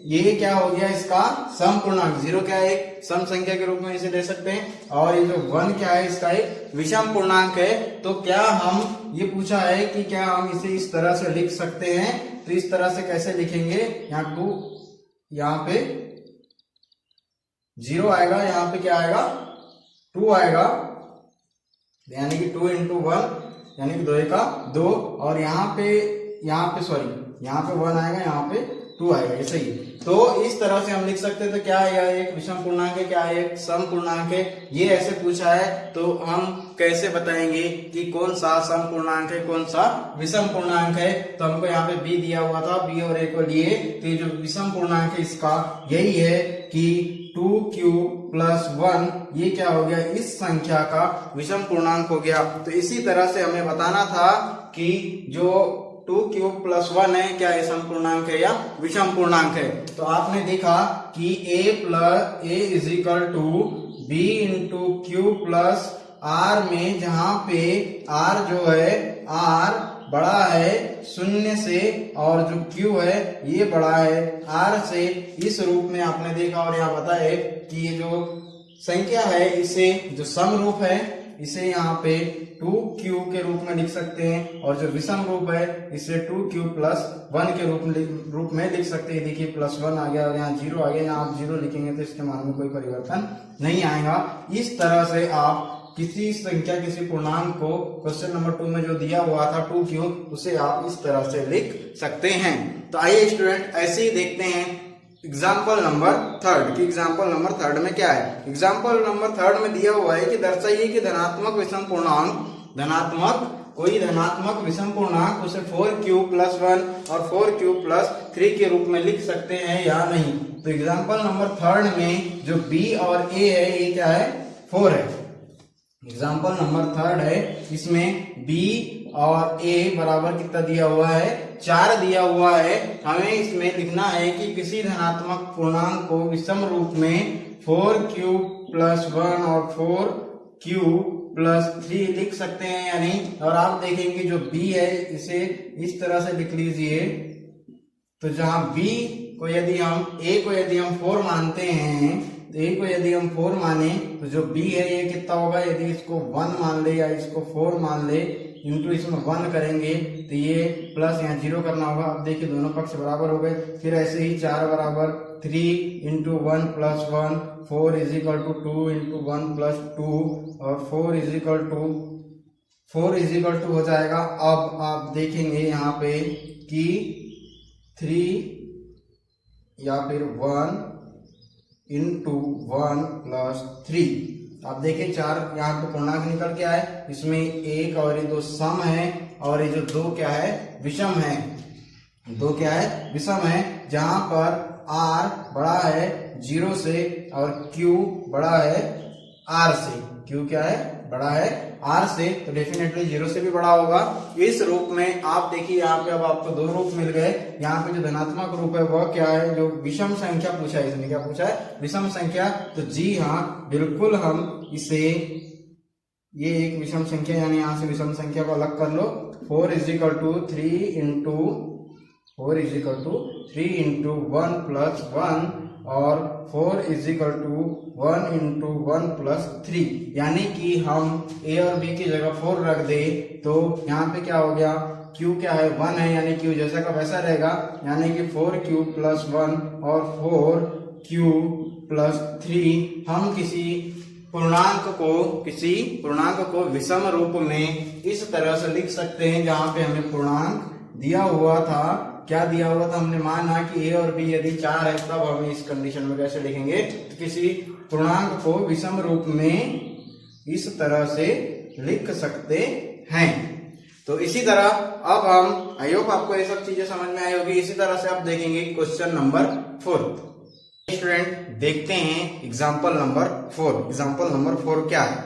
ये क्या हो गया इसका सम पूर्णांक। 0 क्या है, एक सम संख्या के रूप में इसे ले सकते हैं, और ये जो 1 क्या है इसका एक विषम पूर्णांक है। तो क्या हम ये पूछा है कि क्या हम इसे इस तरह से लिख सकते हैं, तो इस तरह से कैसे लिखेंगे, यहाँ 2, यहाँ पे 0 आएगा, यहाँ पे क्या आएगा 2 आएगा, यानी कि 2 into 1 यानी कि 2 का 2, और यहाँ पे 1 आएगा, यहाँ पे 2 आएगा, ये सही है। तो इस तरह से हम लिख सकते हैं। तो क्या है, यह एक विषम पूर्णांक है, क्या है एक सम पूर्णांक है। ये ऐसे पूछा है तो हम कैसे बताएंगे कि कौन सा सम पूर्णांक है, कौन सा विषम पूर्णांक है। तो हमको यहाँ पे बी दिया हुआ था, बी और ए को लिए, तो ये जो विषम पूर्णांक है इसका यही है कि 2q + 1 ये क्या हो गया, इस संख्या का विषम पूर्णांक हो गया। तो इसी तरह से हमें बताना था कि जो 2q + 1 है क्या ये सम पूर्णांक है या विषम पूर्णांक है। तो आपने देखा कि a = b × q + r में, जहां पे r जो है r बड़ा है 0 से और जो q है ये बड़ा है r से, इस रूप में आपने देखा। और यहाँ पता है कि ये जो संख्या है इसे जो सम रूप है इसे यहाँ पे 2q के रूप में लिख सकते हैं, और जो विषम रूप है इसे 2q + 1 के रूप में लिख सकते हैं। देखिए +1 आ गया और यहाँ 0 आ गया, यहाँ आप 0 लिखेंगे तो इसके मान में कोई परिवर्तन नहीं आएगा। इस तरह से आप किसी संख्या, किसी पूर्णांक को क्वेश्चन नंबर 2 में जो दिया हुआ था 2q, उसे आप इस तरह से लिख सकते हैं। तो आइए स्टूडेंट ऐसे ही देखते हैं एग्जाम्पल नंबर 3 कि एग्जाम्पल नंबर 3 में क्या है। एग्जाम्पल नंबर 3 में दिया हुआ है कि दर्शाइए कि धनात्मक विषम पूर्णांक उसे 4q + 1 और 4q + 3 के रूप में लिख सकते हैं या नहीं। तो एग्जाम्पल नंबर 3 में जो b और a है ये क्या है, 4 है। एग्जाम्पल नंबर 3 है, इसमें b और a बराबर कितना दिया हुआ है, 4 दिया हुआ है। हमें इसमें लिखना है कि किसी धनात्मक पूर्णांक को विषम रूप में 4q + 1 और 4q + 3 लिख सकते हैं या नहीं। और आप देखेंगे जो b है इसे इस तरह से लिख लीजिए। तो जहां b को यदि हम a को यदि हम 4 मानते हैं, तो a को यदि हम 4 माने तो जो b है ये कितना होगा, यदि इसको 1 मान ले या इसको 4 मान ले, इंटू इसमें 1 करेंगे तो ये प्लस यहाँ 0 करना होगा। अब देखिए दोनों पक्ष बराबर हो गए। फिर ऐसे ही 4 बराबर 3 × 1 + 1, 4 = 2 × 1 + 2, और 4 = हो जाएगा। अब आप देखेंगे यहाँ पे कि 3 या फिर 1 × 1 + 3, आप देखिए 4 यहाँ पे पूर्णांक निकल के आए, इसमें 1 और ये 2 सम है, और ये जो 2 क्या है, विषम है। 2 क्या है, विषम है, जहां पर r बड़ा है 0 से और q बड़ा है r से। q क्या है, बड़ा है r से, तो डेफिनेटली 0 से भी बड़ा होगा। इस रूप में आप देखिए यहाँ पे अब आपको 2 रूप मिल गए। यहाँ पे जो धनात्मक रूप है वह क्या है, जो विषम संख्या पूछा है, इसने क्या पूछा है, विषम संख्या। तो जी हाँ, बिल्कुल हम इसे, ये एक विषम संख्या, यानी यहाँ से विषम संख्या को अलग कर लो। 4 = 3 × 1 + 1 और 4 = 1 × 1 + 3, यानी कि हम a और b की जगह 4 रख दे तो यहाँ पे क्या हो गया, q क्या है, 1 है, यानी q जैसा का वैसा रहेगा, यानी कि 4q + 1 और 4q + 3। हम किसी पूर्णांक को विषम रूप में इस तरह से लिख सकते हैं, जहां पे हमें पूर्णांक दिया हुआ था, क्या दिया हुआ था, हमने माना कि a और b यदि 4 है, तब हम इस कंडीशन में कैसे लिखेंगे, तो किसी पूर्णांक को विषम रूप में इस तरह से लिख सकते हैं। तो इसी तरह अब हम, आई होप आपको ये सब चीजें समझ में आई होगी। इसी तरह से आप देखेंगे क्वेश्चन नंबर 4। स्टूडेंट देखते हैं एग्जाम्पल नंबर 4। एग्जाम्पल नंबर 4 क्या है,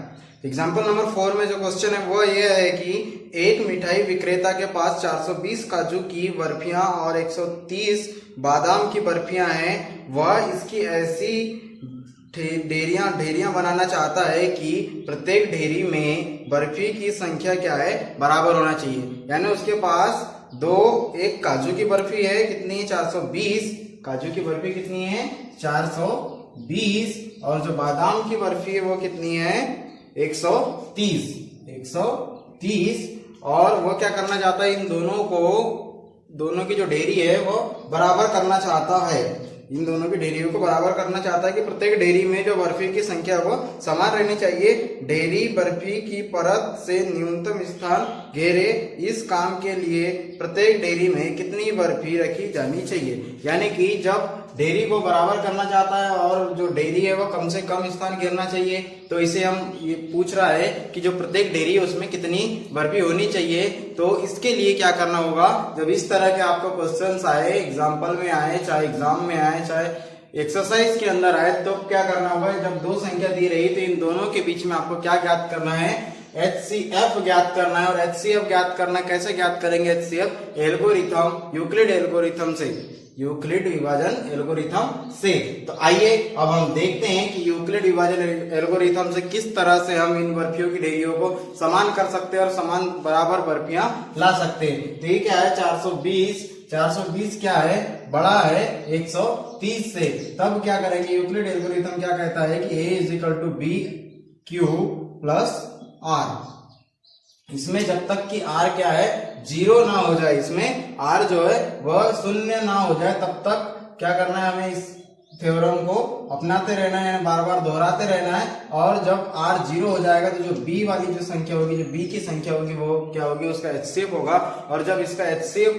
एग्जाम्पल नंबर 4 में जो क्वेश्चन है वो ये है कि एक मिठाई विक्रेता के पास 420 काजू की बर्फियां और 130 बादाम की बर्फियां हैं। वह इसकी ऐसी ढेरियां बनाना चाहता है कि प्रत्येक ढेरी में बर्फी की संख्या क्या है, बराबर होना चाहिए। यानी उसके पास एक काजू की बर्फी है, कितनी, 420, काजू की बर्फी कितनी है 420 और जो बादाम की बर्फी है वो कितनी है 130 और वो क्या करना चाहता है इन दोनों की जो डेयरी है वो बराबर करना चाहता है। इन दोनों की डेयरियों को बराबर करना चाहता है कि प्रत्येक डेयरी में जो बर्फी की संख्या वो समान रहनी चाहिए। डेयरी बर्फी की परत से न्यूनतम स्थान घेरे। इस काम के लिए प्रत्येक डेयरी में कितनी बर्फी रखी जानी चाहिए। यानी कि जब डेयरी को बराबर करना चाहता है और जो डेयरी है वो कम से कम स्थान घेरना चाहिए, तो इसे हम ये पूछ रहा है कि जो प्रत्येक डेयरी है उसमें कितनी बर्फी होनी चाहिए। तो इसके लिए क्या करना होगा, जब इस तरह के आपको क्वेश्चंस आए, एग्जाम्पल में आए, चाहे एग्जाम में आए, चाहे एक्सरसाइज के अंदर आए, तो क्या करना होगा, जब दो संख्या दी रही तो इन दोनों के बीच में आपको क्या ज्ञात करना है, HCF ज्ञात करना है। और HCF ज्ञात करना कैसे ज्ञात करेंगे, HCF एल्गोरिथम, यूक्लिड एल्गोरिथम से, यूक्लिड विभाजन एल्गोरिथम से। तो आइए अब हम देखते हैं कि यूक्लिड विभाजन एल्गोरिथम से किस तरह से हम इन बर्फियों की डेयरियों को समान कर सकते हैं और समान बराबर बर्फियां ला सकते हैं। तो ये क्या है 420 क्या है, बड़ा है 130 से। तब क्या करेंगे, यूक्लिड एल्गोरिथम क्या कहता है कि A = BQ + R। इसमें जब तक कि R क्या है 0 ना हो जाए, इसमें R जो है वह 0 ना हो जाए, तब तक क्या करना है, हमें इस थ्योरम को अपनाते रहना है, बार बार दोहराते रहना है। और जब R 0 हो जाएगा तो जो B वाली जो संख्या होगी, जो B की संख्या होगी वो क्या होगी, उसका HCF होगा। और जब इसका HCF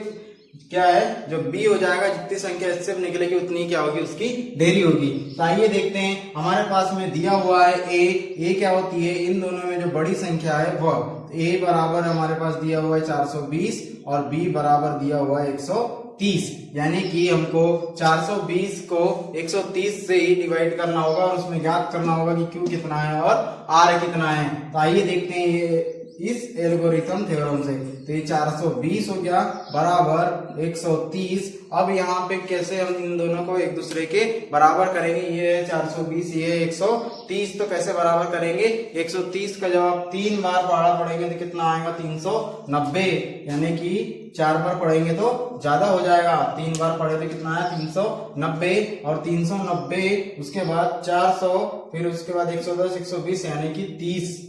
क्या है, जो B हो जाएगा, जितनी संख्या HCF निकलेगी उतनी क्या होगी, उसकी डेयरी होगी। तो आइए देखते हैं, हमारे पास में दिया हुआ है A क्या होती है, इन दोनों में जो बड़ी संख्या है वह A बराबर हमारे पास दिया हुआ है 420 और B बराबर दिया हुआ है 130। यानी कि हमको 420 को 130 से ही डिवाइड करना होगा और उसमें ज्ञात करना होगा कि Q कितना है और R कितना है। तो आइए देखते हैं ये इस एल्गोरिथम थ्योरम से। तो ये 420 हो गया बराबर 130। अब यहाँ पे कैसे हम इन दोनों को एक दूसरे के बराबर करेंगे, ये है 420, ये है 130, तो कैसे बराबर करेंगे, 130 का जब आप 3 बार पहाड़ा पढ़ेंगे तो कितना आएगा 390। यानी कि 4 बार पढ़ेंगे तो ज्यादा हो जाएगा, 3 बार पढ़े तो कितना है 390 और 390 उसके बाद 400, फिर उसके बाद 110, 120 यानी कि 30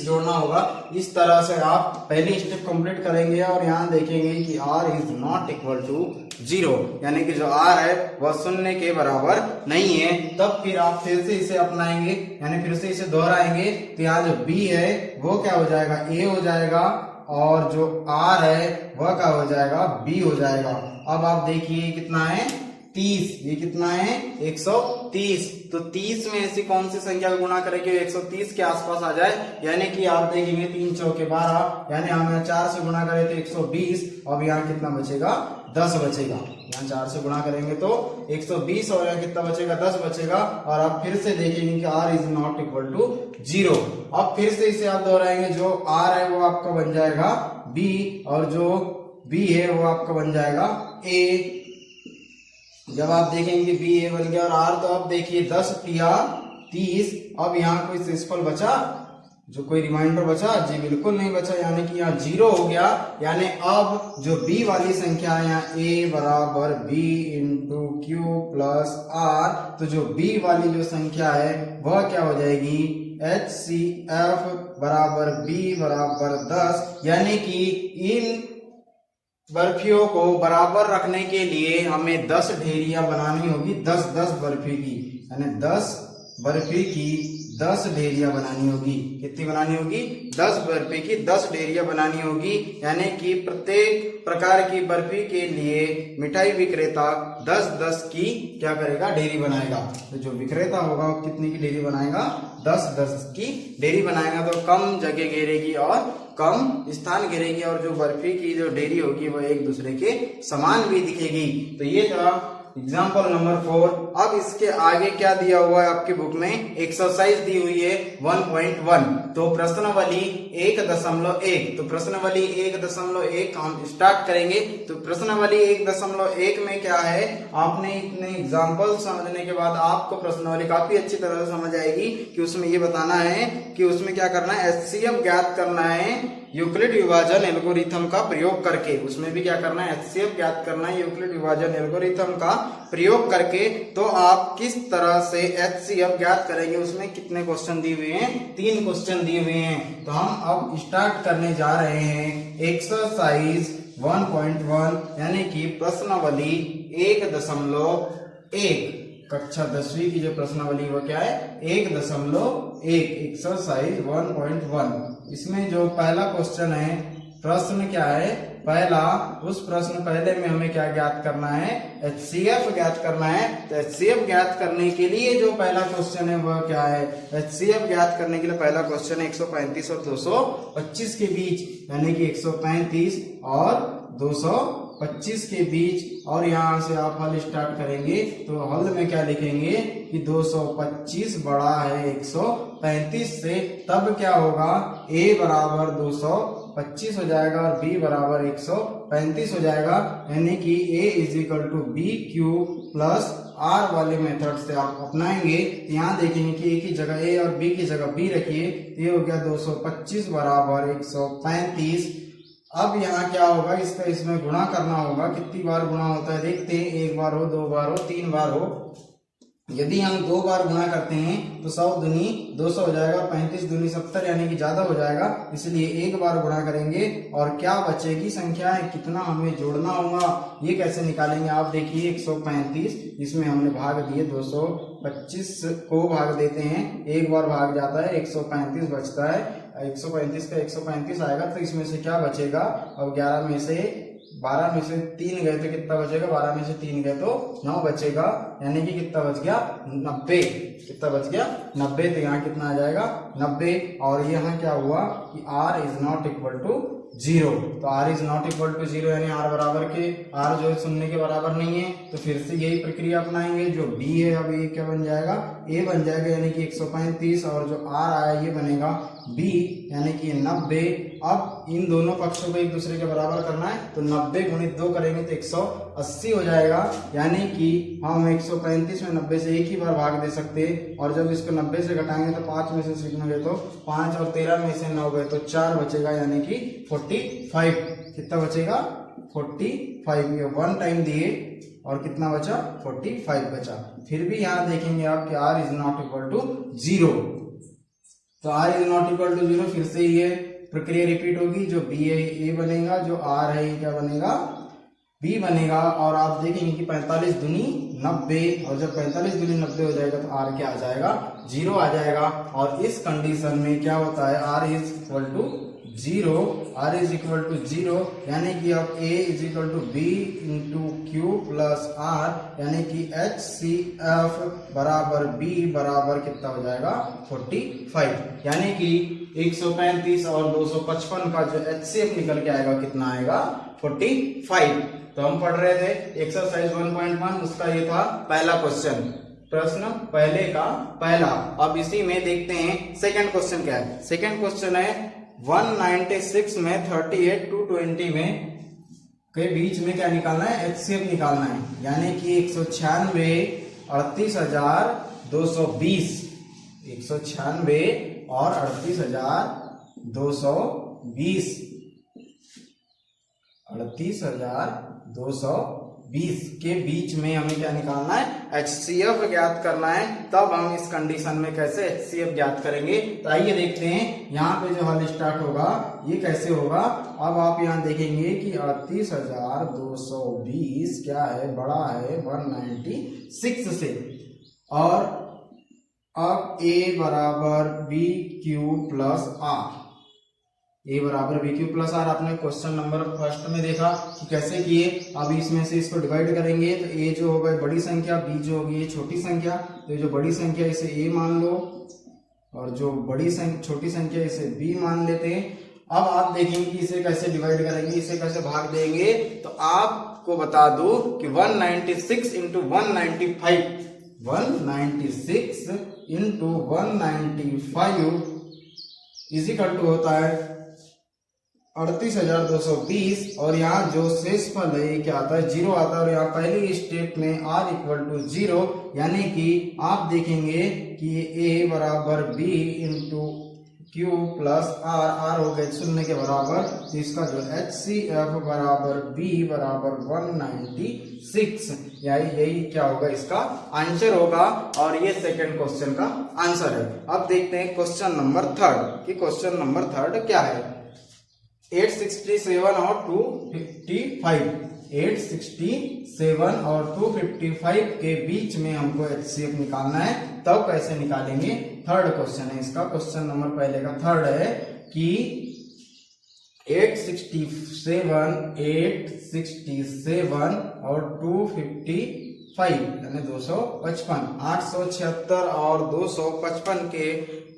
जोड़ना होगा। इस तरह से आप पहली स्टेप कंप्लीट करेंगे और यहाँ देखेंगे कि R = 0, यानी कि जो R है वह 0 के बराबर नहीं है। तब फिर आप फिर से इसे अपनाएंगे, यानी फिर से इसे दोहराएंगे। तो यहाँ जो B है वो क्या हो जाएगा, A हो जाएगा, और जो R है वह क्या हो जाएगा, B हो जाएगा। अब आप देखिए कितना है 30, ये कितना है 130। तो 30 में ऐसी कौन सी संख्या को गुणा करेंगे 130 के आसपास आ जाए। यानी कि आप देखेंगे 3 चौके 12, यानी हम यहाँ 4 से गुणा करें तो 120। अब यहाँ कितना बचेगा, 10 बचेगा। यहाँ 4 से गुणा करेंगे तो 120 और यहाँ कितना बचेगा, 10 बचेगा। और आप फिर से देखेंगे कि R = 0। अब फिर से इसे आप दोहराएंगे, जो R है वो आपका बन जाएगा B और जो B है वो आपका बन जाएगा A। जब आप देखेंगे B A बन गया और R, तो अब देखिए 10 × 30। अब यहाँ कोई शेषफल बचा, जो कोई रिमाइंडर बचा, जी बिल्कुल नहीं बचा, यानी कि यहाँ 0 हो गया। यानी अब जो B वाली संख्या है यहाँ A बराबर B × Q + R, तो जो B वाली जो संख्या है वह क्या हो जाएगी, HCF बराबर B बराबर 10। यानी कि इन बर्फियों को बराबर रखने के लिए हमें 10 ढेरियां बनानी होगी, 10 बर्फी की, यानी 10 बर्फी की 10 ढेरियां बनानी होगी। कितनी बनानी होगी, 10 बर्फी की 10 ढेरियां बनानी होगी। यानी कि प्रत्येक प्रकार की बर्फी के लिए मिठाई विक्रेता 10 की क्या करेगा, डेयरी बनाएगा। तो जो विक्रेता होगा वो कितनी की डेयरी बनाएगा, 10 की डेयरी बनाएगा। तो कम जगह घेरेगी और कम स्थान घेरेगी, और जो बर्फी की जो डेयरी होगी वह एक दूसरे के समान भी दिखेगी। तो ये था एग्जाम्पल नंबर 4। अब इसके आगे क्या दिया हुआ है आपकी बुक में, एक्सरसाइज दी हुई है 1.1। तो प्रश्नावली 1.1, तो प्रश्नावली 1.1 हम स्टार्ट करेंगे। तो प्रश्नावली 1.1 में क्या है, आपने इतने एग्जाम्पल समझने के बाद आपको प्रश्नावली काफी अच्छी तरह से समझ आएगी कि उसमें ये बताना है कि उसमें क्या करना है, HCF ज्ञात करना है। यूक्लिड विभाजन एल्गोरिथम का प्रयोग करके, उसमें भी क्या करना है, एचसीएफ ज्ञात करना है यूक्लिड विभाजन एल्गोरिथम का प्रयोग करके। तो आप किस तरह से एचसीएफ ज्ञात करेंगे, उसमें कितने क्वेश्चन दिए हुए हैं, 3 क्वेश्चन दिए हुए हैं। तो हम अब स्टार्ट करने जा रहे हैं एक्सरसाइज 1.1 यानी कि प्रश्नावली 1.1। कक्षा 10वीं की जो प्रश्नावली वो क्या है, 1.1 एक्सरसाइज 1.1। इसमें जो पहला क्वेश्चन है, प्रश्न क्या है पहला, उस प्रश्न पहले में हमें क्या ज्ञात करना है, एचसीएफ ज्ञात करना है। तो एचसीएफ ज्ञात करने के लिए जो पहला क्वेश्चन है वह क्या है, एचसीएफ ज्ञात करने के लिए पहला क्वेश्चन है 135 और 225 के बीच, यानी कि 135 और 225 के बीच। और यहाँ से आप हल स्टार्ट करेंगे तो हल में क्या लिखेंगे कि 225 बड़ा है 135 से, तब क्या होगा, a बराबर 225 हो जाएगा और b बराबर 135 हो जाएगा, यानी कि a is equal to B Q plus R वाले मेथड से आप अपनाएंगे। तो यहाँ देखेंगे कि a की जगह a और b की जगह b रखिए, तो ये हो गया 225 बराबर 135। अब यहाँ क्या होगा, इसका इसमें गुणा करना होगा। कितनी बार गुणा होता है देखते हैं, 1 बार हो, 2 बार हो, 3 बार हो। यदि हम 2 बार गुणा करते हैं तो 100 दूनी 200 हो जाएगा, 35 दूनी 70 यानी कि ज्यादा हो जाएगा, इसलिए 1 बार गुणा करेंगे और क्या बचेगी संख्या है, कितना हमें जोड़ना होगा, ये कैसे निकालेंगे। आप देखिए 135, इसमें हमने भाग दिए, 225 को भाग देते हैं, 1 बार भाग जाता है, 135 बचता है, 135 का 135 आएगा, तो इसमें से क्या बचेगा, अब 12 में से 3 गए तो कितना बचेगा, 12 में से 3 गए तो 9 बचेगा, यानी कि कितना बच गया, 90। कितना बच गया, 90। तो यहाँ कितना आ जाएगा, 90। और यहाँ क्या हुआ कि r is not equal to 0। तो r is not equal to 0 यानी r बराबर के, r जो है 0 के बराबर नहीं है, तो फिर से यही प्रक्रिया अपनाएंगे। जो b है अब ये क्या बन जाएगा, a बन जाएगा, यानी कि 135, और जो r आया ये बनेगा b यानी कि 90। अब इन दोनों पक्षों को एक दूसरे के बराबर करना है, तो 90 गुणित 2 करेंगे तो 180 हो जाएगा, यानी कि हम 135 में 90 से एक ही बार भाग दे सकते हैं। और जब इसको 90 से घटाएंगे तो 5 में से सीखेंगे तो 5, और 13 में से 9 गए तो 4 बचेगा, यानी कि 45। कितना बचेगा, 45। ये 1 टाइम दिए और कितना बचा, 45 बचा। फिर भी यहाँ देखेंगे आप कि r is not equal to 0। तो r is not equal to 0, फिर से ये प्रक्रिया रिपीट होगी। जो b है a बनेगा, जो r है ये क्या बनेगा, b बनेगा। और आप देखेंगे कि 45 दूनी 90, और जब 45 दूनी 90 हो जाएगा तो r क्या आ जाएगा, 0 आ जाएगा। और इस कंडीशन में क्या होता है, r is equal to 0, r is equal to 0, यानी कि अब a is equal to b into Q plus r, यानी कि HCF बराबर b बराबर कितना हो जाएगा, 45। यानी कि 135 और 255 का जो HCF निकल के आएगा कितना आएगा, 45। तो हम पढ़ रहे थे एक्सरसाइज 1.1, उसका ये था पहला क्वेश्चन, प्रश्न पहले का पहला। अब इसी में देखते हैं सेकंड क्वेश्चन क्या है। सेकंड क्वेश्चन है 196 में 38 to 20 में के बीच में क्या निकालना है, एचसीएफ निकालना है, यानी कि 196 38,220, 196 और 38,220, 38,220 के बीच में हमें क्या निकालना है, एचसीएफ ज्ञात करना है। तब हम इस कंडीशन में कैसे एचसीएफ ज्ञात करेंगे, तो आइए देखते हैं। यहाँ पे जो हल स्टार्ट होगा ये कैसे होगा। अब आप यहाँ देखेंगे कि 38,220 क्या है, बड़ा है 196 से, और अब a बराबर B Q plus R, a बराबर बी क्यू प्लस आर आपने क्वेश्चन नंबर फर्स्ट में देखा कि कैसे किए। अब इसमें से इसको डिवाइड करेंगे तो a जो होगा बड़ी संख्या, b जो होगी ये छोटी संख्या। तो जो बड़ी संख्या इसे a मान लो, और जो छोटी संख्या इसे b मान लेते हैं। अब आप देखेंगे कि इसे कैसे डिवाइड करेंगे, इसे कैसे भाग देंगे। तो आपको बता दूं कि 196 into 195, 196 into 195 is equal to होता है 38,220, और यहाँ जो शेषफल है ये क्या आता है, 0 आता है। और यहाँ पहली स्टेप में r इक्वल टू 0, यानी कि आप देखेंगे कि a बराबर b into Q plus R हो गए 0 के बराबर, तो इसका जो HCF बराबर B बराबर 196, यही क्या होगा इसका आंसर होगा। और ये सेकंड क्वेश्चन का आंसर है। अब देखते हैं क्वेश्चन नंबर थर्ड कि क्वेश्चन नंबर थर्ड क्या है। 867 और 255, 867 और 255 के बीच में हमको HCF निकालना है। तब कैसे निकालेंगे, थर्ड क्वेश्चन है इसका। क्वेश्चन नंबर पहले का थर्ड है कि 867 और 255 यानी 255, 876 और 255 के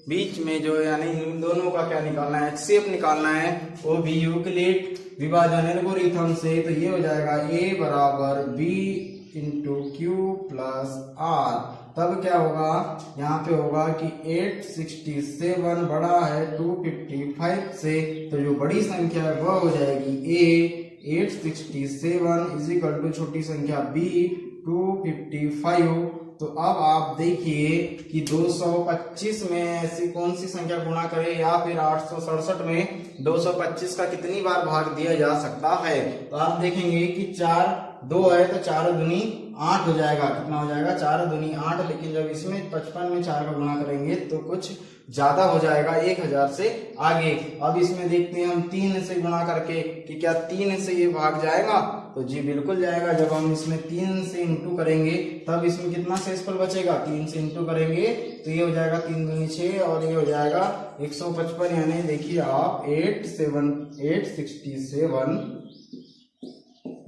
बीच में जो यानी इन दोनों का क्या निकालना है, HCF निकालना है, वो भी यूक्लिड विभाजन एल्गोरिथम से। तो ये हो जाएगा A बराबर B into Q plus R। तब क्या होगा, यहाँ पे होगा कि 867 बड़ा है 255 से, तो जो बड़ी संख्या है वह हो जाएगी A 867 इज इक्वल टू छोटी संख्या B 255। तो अब आप देखिए कि 225 में ऐसी कौन सी संख्या गुणा करें या फिर 867 में 225 का कितनी बार भाग दिया जा सकता है। तो आप देखेंगे कि 4 2 है तो 4 दूनी 8 हो जाएगा। कितना हो जाएगा, 4 दूनी 8। लेकिन जब इसमें 55 में 4 का गुणा करेंगे तो कुछ ज्यादा हो जाएगा, 1000 से आगे। अब इसमें देखते हैं हम 3 से गुणा करके कि क्या 3 से ये भाग जाएगा, तो जी बिल्कुल जाएगा। जब हम इसमें 3 से इंटू करेंगे तब इसमें कितना शेषफल बचेगा, 3 से इंटू करेंगे तो ये हो जाएगा 3 दूनी 6 और ये हो जाएगा 155। यानी देखिए आप 867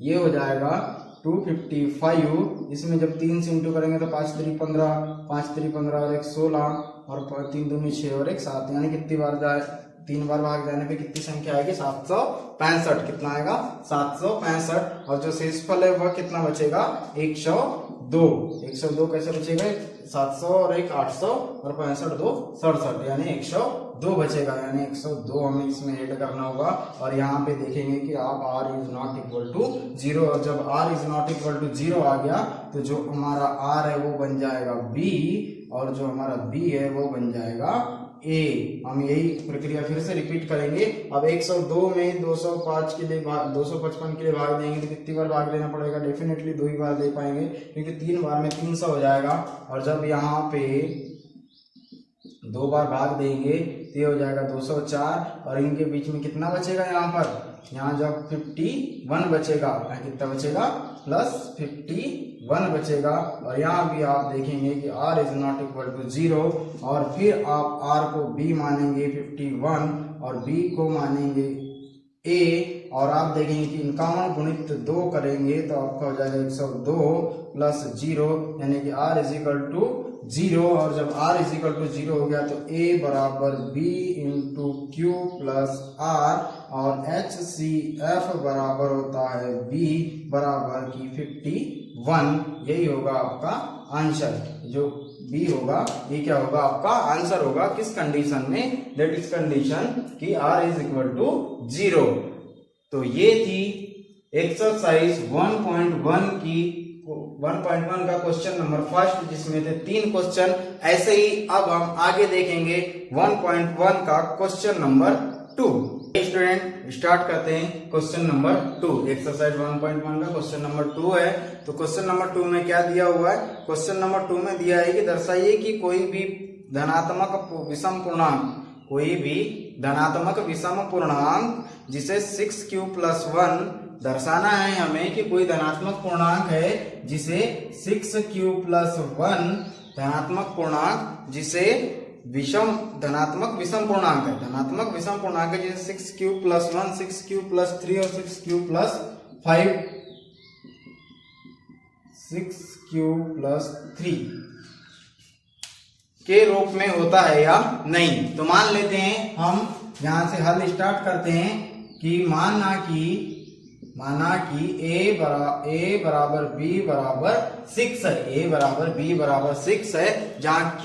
ये हो जाएगा 255। इसमें जब 3 से इंटू करेंगे तो 5 3 15, 5 3 15 और 1 16 और 3 दूनी 6 और 1 7। यानी कितनी बार जाए, 3 बार भाग जाने पे कितनी संख्या आएगी, 765। कितना आएगा, 765। और जो शेषफल है वह कितना बचेगा, 102। 102 कैसे बचेगा, 700 और 1 800 और 65 2 67, यानी 102 बचेगा। यानी 102 हमें इसमें ऐड करना होगा। और यहाँ पे देखेंगे कि आप r is not equal to 0, और जब r is not equal to 0 आ गया तो जो हमारा r है वो बन जाएगा b, और जो हमारा b है वो बन जाएगा a। हम यही प्रक्रिया फिर से रिपीट करेंगे। अब 102 में 205 के लिए 255 के लिए भाग देंगे तो कितनी बार भाग देना पड़ेगा, डेफिनेटली 2 ही बार दे पाएंगे, क्योंकि 3 बार में 300 हो जाएगा। और जब यहाँ पे 2 बार भाग देंगे तो ये हो जाएगा 204, और इनके बीच में कितना बचेगा, यहाँ पर यहाँ जब 51 बचेगा, यहाँ कितना बचेगा, प्लस 51 बचेगा। और यहाँ भी आप देखेंगे कि r is not equal to 0, और फिर आप r को b मानेंगे 51 और b को मानेंगे a, और आप देखेंगे कि 51 गुणित 2 करेंगे तो आपका हो जाएगा 102 प्लस 0, यानी कि r इज इक्वल टू 0। और जब r इज इक्वल टू 0 हो गया तो a बराबर b into Q plus r, और HCF बराबर होता है b बराबर की 51। यही होगा आपका आंसर, जो b होगा ये क्या होगा, आपका आंसर होगा। किस कंडीशन में, दैट इज कंडीशन कि r इज इक्वल टू 0। तो ये थी एक्सरसाइज 1.1 की 1.1 का क्वेश्चन नंबर फर्स्ट, जिसमें थे 3 क्वेश्चन। ऐसे ही अब हम आगे देखेंगे 1.1 का क्वेश्चन नंबर 2। स्टूडेंट स्टार्ट करते हैं क्वेश्चन नंबर 2। एक्सरसाइज 1.1 का क्वेश्चन नंबर 2 है। तो क्वेश्चन नंबर 2 में क्या दिया हुआ है, क्वेश्चन नंबर 2 में दिया है कि दर्शाइए कि कोई भी धनात्मक विषम पूर्णांक, कोई भी धनात्मक विषम पूर्णांक जिसे 6q प्लस 1 दर्शाना है हमें कि कोई धनात्मक पूर्णांक है जिसे 6q प्लस 1 धनात्मक पूर्णांक जिसे धनात्मक विषम पूर्णांक है, धनात्मक विषम पूर्णांक है जिसे 6q प्लस 1, 6q प्लस 3 और 6q प्लस 5, 6q प्लस 3 के रूप में होता है या नहीं। तो मान लेते हैं, हम यहां से हल स्टार्ट करते हैं कि माना कि a बराबर b बराबर 6 है, a बराबर b बराबर 6 है, जहां q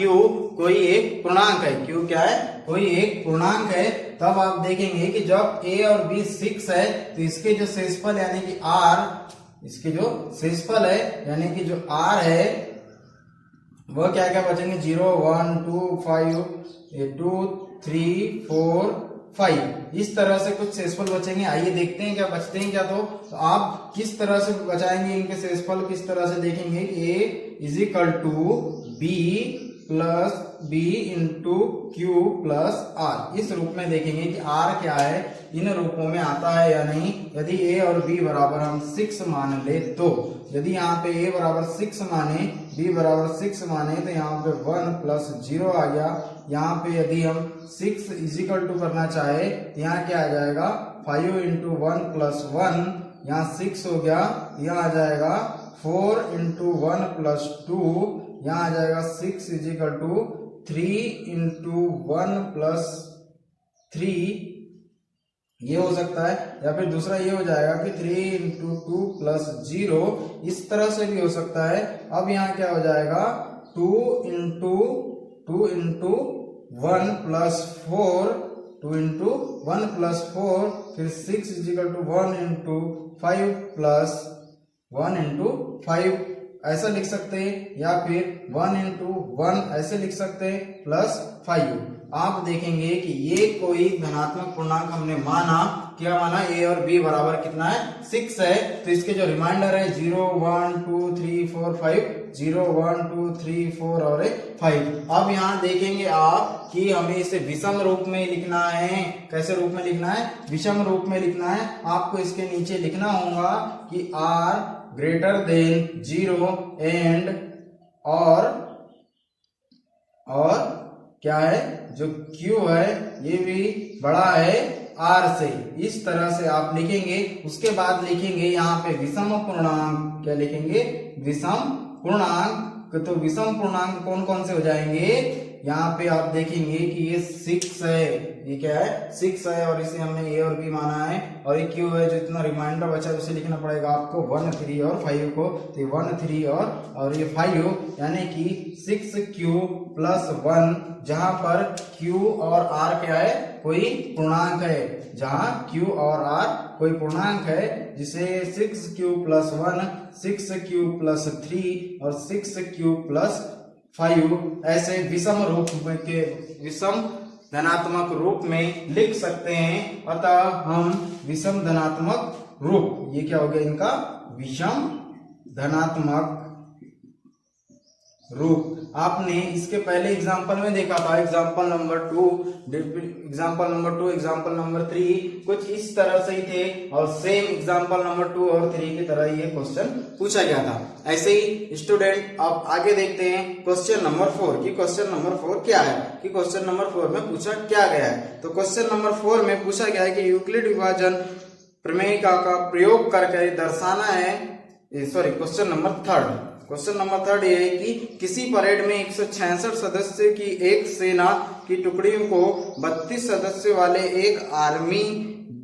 कोई एक पूर्णांक है। q क्या है, कोई एक पूर्णांक है। तब आप देखेंगे कि जब a और b 6 है तो इसके जो शेषफल यानी कि r, इसके जो शेषफल है यानी कि जो r है वह क्या क्या बचेंगे, 0 1 2 5 2 3 4 5 इस तरह से कुछ शेषफल बचेंगे। आइए देखते हैं क्या बचते हैं क्या। तो आप किस तरह से बचाएंगे इनके शेषफल, किस तरह से देखेंगे। a is equal to b plus B into Q plus R, इस रूप में देखेंगे कि आर क्या है, इन रूपों में आता है या नहीं। यदि a और b बराबर हम 6 मान ले तो, यदि यहाँ पे a बराबर 6 माने, b बराबर 6 माने, तो यहाँ पे 1 प्लस 0 आ गया। यहाँ पे यदि हम 6 इजिकल टू करना चाहे तो यहाँ क्या आ जाएगा 5 इंटू 1 प्लस 1, यहाँ 6 हो गया। यहाँ आ जाएगा 4 इंटू 1 प्लस 2, यहाँ आ जाएगा 6 इजिकल टू 3 इंटू 1 प्लस 3, ये हो सकता है। या फिर दूसरा ये हो जाएगा कि 3 इंटू 2 प्लस 0, इस तरह से भी हो सकता है। अब यहाँ क्या हो जाएगा 2 इंटू 1 प्लस 4, 2 इंटू 1 प्लस 4, फिर 6 equal to 1 into 5 plus 1 into 5 ऐसा लिख सकते हैं, या फिर 1 इंटू 1 ऐसे लिख सकते हैं प्लस 5। आप देखेंगे कि ये कोई धनात्मक पूर्णांक हमने माना, क्या माना, a और b बराबर कितना है 6 है। तो इसके जो रिमाइंडर है 0 1 2 3 4 5, 0 1 2 3 4 और 5। अब यहाँ देखेंगे आप कि हमें इसे विषम रूप में लिखना है। कैसे रूप में लिखना है, विषम रूप में लिखना है। आपको इसके नीचे लिखना होगा कि r ग्रेटर देन 0 एंड और क्या है, जो q है ये भी बड़ा है r से, इस तरह से आप लिखेंगे। उसके बाद लिखेंगे यहाँ पे विषम पूर्णांक, क्या लिखेंगे, विषम पूर्णांक। तो विषम पूर्णांक कौन कौन से हो जाएंगे, यहाँ पे आप देखेंगे कि ये 6 है, ये क्या है 6 है, और इसे हमने a और b माना है, और ये q है। जो इतना रिमाइंडर बचा है उसे लिखना पड़ेगा आपको 1 3 और 5 को। तो 1 3 और ये 5, यानी कि 6q प्लस 1, जहां पर q और r क्या है, कोई पूर्णांक है। जहां q और r कोई पूर्णांक है, जिसे 6q प्लस 1, 6q प्लस 3 और 6q प्लस 5 ऐसे विषम रूप के, विषम धनात्मक रूप में लिख सकते हैं। अतः हम विषम धनात्मक रूप, ये क्या हो गया इनका विषम धनात्मक रूप। आपने इसके पहले एग्जाम्पल में देखा था, एग्जाम्पल नंबर 2, एग्जाम्पल नंबर 3 कुछ इस तरह से ही थे, और सेम एग्जाम्पल नंबर 2 और 3 की तरह ये क्वेश्चन पूछा गया था। ऐसे ही स्टूडेंट अब आगे देखते हैं क्वेश्चन नंबर 4 की। क्वेश्चन नंबर 4 क्या है, कि क्वेश्चन नंबर 4 में पूछा क्या गया है। तो क्वेश्चन नंबर 4 में पूछा गया है कि यूक्लिड विभाजन प्रमेय का प्रयोग करके दर्शाना है। क्वेश्चन नंबर 3 ये है कि किसी परेड में 166 सदस्य की एक सेना की टुकड़ियों को 32 सदस्य वाले एक आर्मी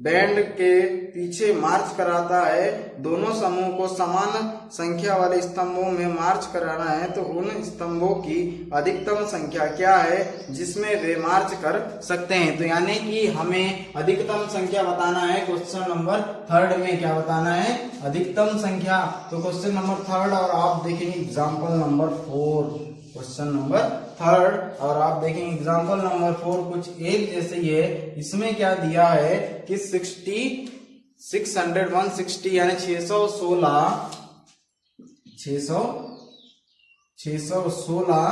बैंड के पीछे मार्च कराता है। दोनों समूह को समान संख्या वाले स्तंभों में मार्च कराना है, तो उन स्तंभों की अधिकतम संख्या क्या है जिसमें वे मार्च कर सकते हैं। तो यानी कि हमें अधिकतम संख्या बताना है। क्वेश्चन नंबर 3 में क्या बताना है, अधिकतम संख्या। तो क्वेश्चन नंबर 3 और आप देखेंगे एग्जाम्पल नंबर 4, क्वेश्चन नंबर 3 और आप देखेंगे एग्जाम्पल नंबर 4 कुछ एक जैसे ही है। इसमें क्या दिया है कि 160 यानी 616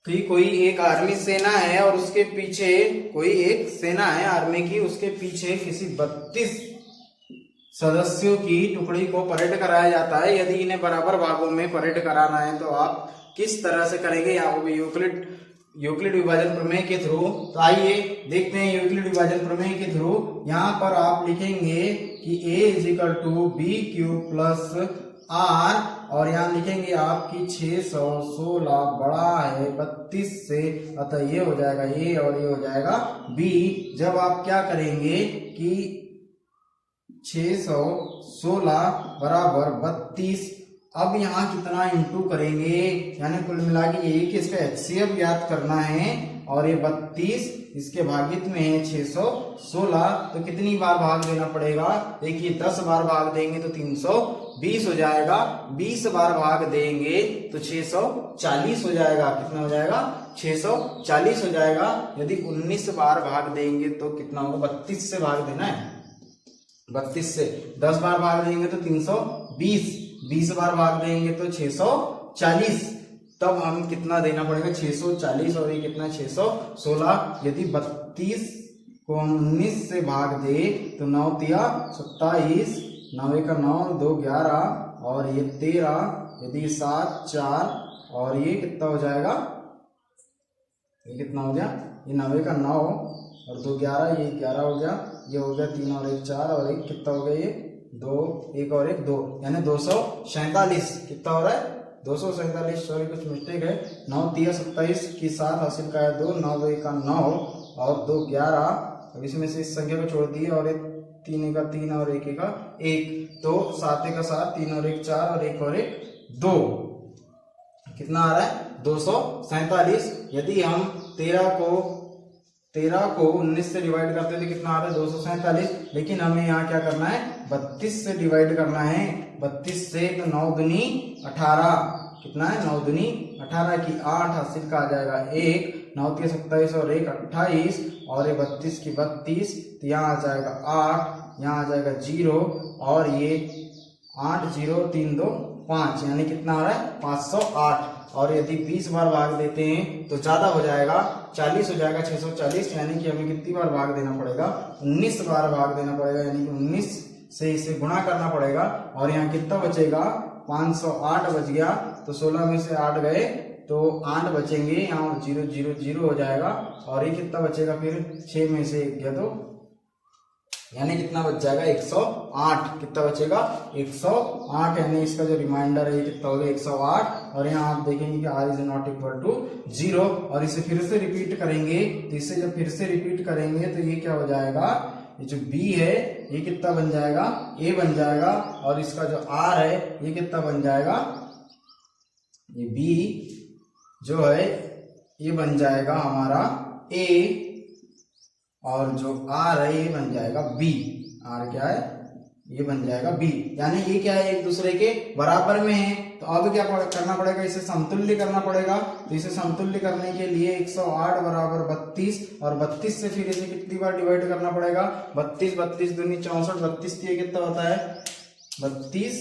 की कोई एक आर्मी सेना है, और उसके पीछे कोई एक सेना है आर्मी की, उसके पीछे किसी 32 सदस्यों की टुकड़ी को परेड कराया जाता है। यदि इन्हें बराबर भागों में परेड कराना है तो आप किस तरह से करेंगे, यहाँ पे यूक्लिड विभाजन प्रमेय के थ्रू। तो आइए देखते हैं यूक्लिड विभाजन प्रमेय के थ्रू। यहाँ पर आप लिखेंगे कि a is equal to B Q plus r, और यहाँ लिखेंगे आपकी 616 बड़ा है 32 से, अतः ये हो जाएगा a और ये हो जाएगा b। जब आप क्या करेंगे कि 616 बराबर 32 अब यहाँ कितना इंटू करेंगे, यानी कुल मिला के यही कि इसका HCF ज्ञात करना है और ये 32 इसके भागित में है 616, तो कितनी बार भाग देना पड़ेगा, देखिए 10 बार भाग देंगे तो 320 हो जाएगा, 20 बार भाग देंगे तो 640 हो जाएगा। कितना हो जाएगा, 640 हो जाएगा। यदि 19 बार भाग देंगे तो कितना होगा, 32 से भाग देना है, 32 से 10 बार भाग देंगे तो 320, 20 बार भाग देंगे तो 640, तब हम कितना देना पड़ेगा, 640 और ये कितना 616। यदि 32 को हम 19 से भाग दे तो 9 तिया 27, 9 का 9, 2 11 और ये 13, यदि 7 4 और ये कितना हो जाएगा, ये कितना हो गया, ये 9 का 9 और 2 11, ये 11 हो गया, ये हो गया 3 और 1 4 और एक कितना हो गया, ये 2 1 और 1 2, यानी 247। कितना हो रहा है, 247, सॉरी कुछ मिस्टेक है। 9 तिया 27 की 7 हासिल का है 2, 9 2 का 9 और 2 11, अब इसमें से इस संख्या को छोड़ दिए और 3 का 3 और 1 का 1, तो 7 का 7, 3 और 1 4 और 1 और 1 2, कितना आ रहा है 247। यदि हम 13 को 19 से डिवाइड करते हैं तो कितना आ रहा है 247, लेकिन हमें यहाँ क्या करना है, 32 से डिवाइड करना है, 32 से तो 9 दूनी 18, कितना है 9 दूनी 18 की 8 हासिल का आ जाएगा 1, 9 के 27 और 1 28 और ये 32 की 32, तो यहाँ आ जाएगा 8, यहाँ आ जाएगा 0 और ये 8 0 3 2 5, यानी कितना आ रहा है 508। और यदि 20 बार भाग देते हैं तो ज्यादा हो जाएगा, 40 हो जाएगा, 640, यानी कि हमें कितनी बार भाग देना पड़ेगा, 19 बार भाग देना पड़ेगा, यानी कि 19 से इसे गुणा करना पड़ेगा। और यहाँ कितना बचेगा, 508 बच गया, तो 16 में से 8 गए तो 8 बचेंगे, यहाँ 0 0 0 हो जाएगा और ये कितना बचेगा, फिर 6 में से 1 गया तो यानी कितना बच जाएगा 108, कितना बचेगा 108, यानी इसका जो रिमाइंडर है ये कितना हो गया 108। और यहाँ आप देखेंगे कि r is not equal to 0 और इसे फिर से रिपीट करेंगे, तो इसे जब फिर से रिपीट करेंगे तो ये क्या हो जाएगा, ये जो b है ये कितना बन जाएगा, a बन जाएगा और इसका जो r है ये कितना बन जाएगा, ये b जो है ये बन जाएगा हमारा a और जो r है ये बन जाएगा b, r क्या है ये बन जाएगा b, यानी ये क्या है एक दूसरे के बराबर में है। तो अब क्या करना पड़ेगा, इसे समतुल्य करना पड़ेगा। तो इसे समतुल्य करने के लिए 108 बराबर 32 और 32 से फिर इसे कितनी बार डिवाइड करना पड़ेगा, 32 32 दूनी 64, 32 तिया कितना होता है 32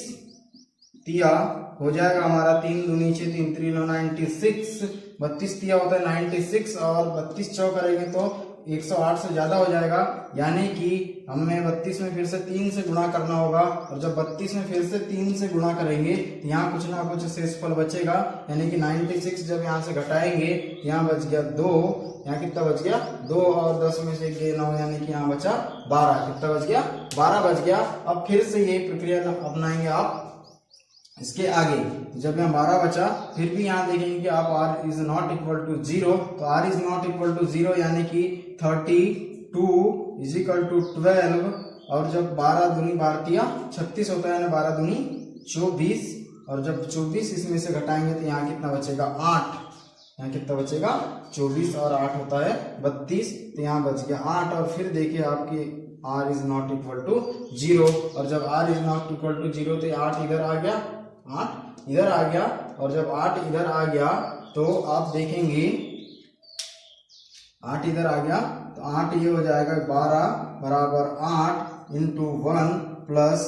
तिया हो जाएगा हमारा 3 दूनी 6 3 3 96, 32 तिया होता है 96 और 32 चौ करेंगे तो 108 से ज्यादा हो जाएगा, यानी कि हमें 32 में फिर से 3 से गुणा करना होगा और जब 32 में फिर से 3 से गुणा करेंगे तो यहाँ कुछ ना कुछ शेषफल बचेगा, यानी कि 96 जब यहाँ से घटाएंगे यहाँ बच गया 2, यहाँ कितना बच गया 2 और 10 में से 9, यानी कि यहाँ बचा 12, कितना बच गया 12 बच गया। अब फिर से ये प्रक्रिया अपनाएंगे आप इसके आगे, जब यहाँ 12 बचा फिर भी यहाँ देखेंगे कि आप r is not equal to 0, तो r is not equal to 0 यानी कि 32 इज इक्वल टू 12 और जब 12 दूनी 36 होता है, 12 दूनी 24 और जब 24 इसमें से घटाएंगे तो यहाँ कितना बचेगा 8, यहाँ कितना बचेगा 24 और 8 होता है 32, तो यहाँ बच गया 8। और फिर देखिए आपकी r is not equal to 0 और जब r is not equal to 0 तो 8 इधर आ गया, 8 इधर आ गया और जब 8 इधर आ गया तो आप देखेंगे 8 इधर आ गया तो 8 ये हो जाएगा 12 बराबर 8 इंटू 1 प्लस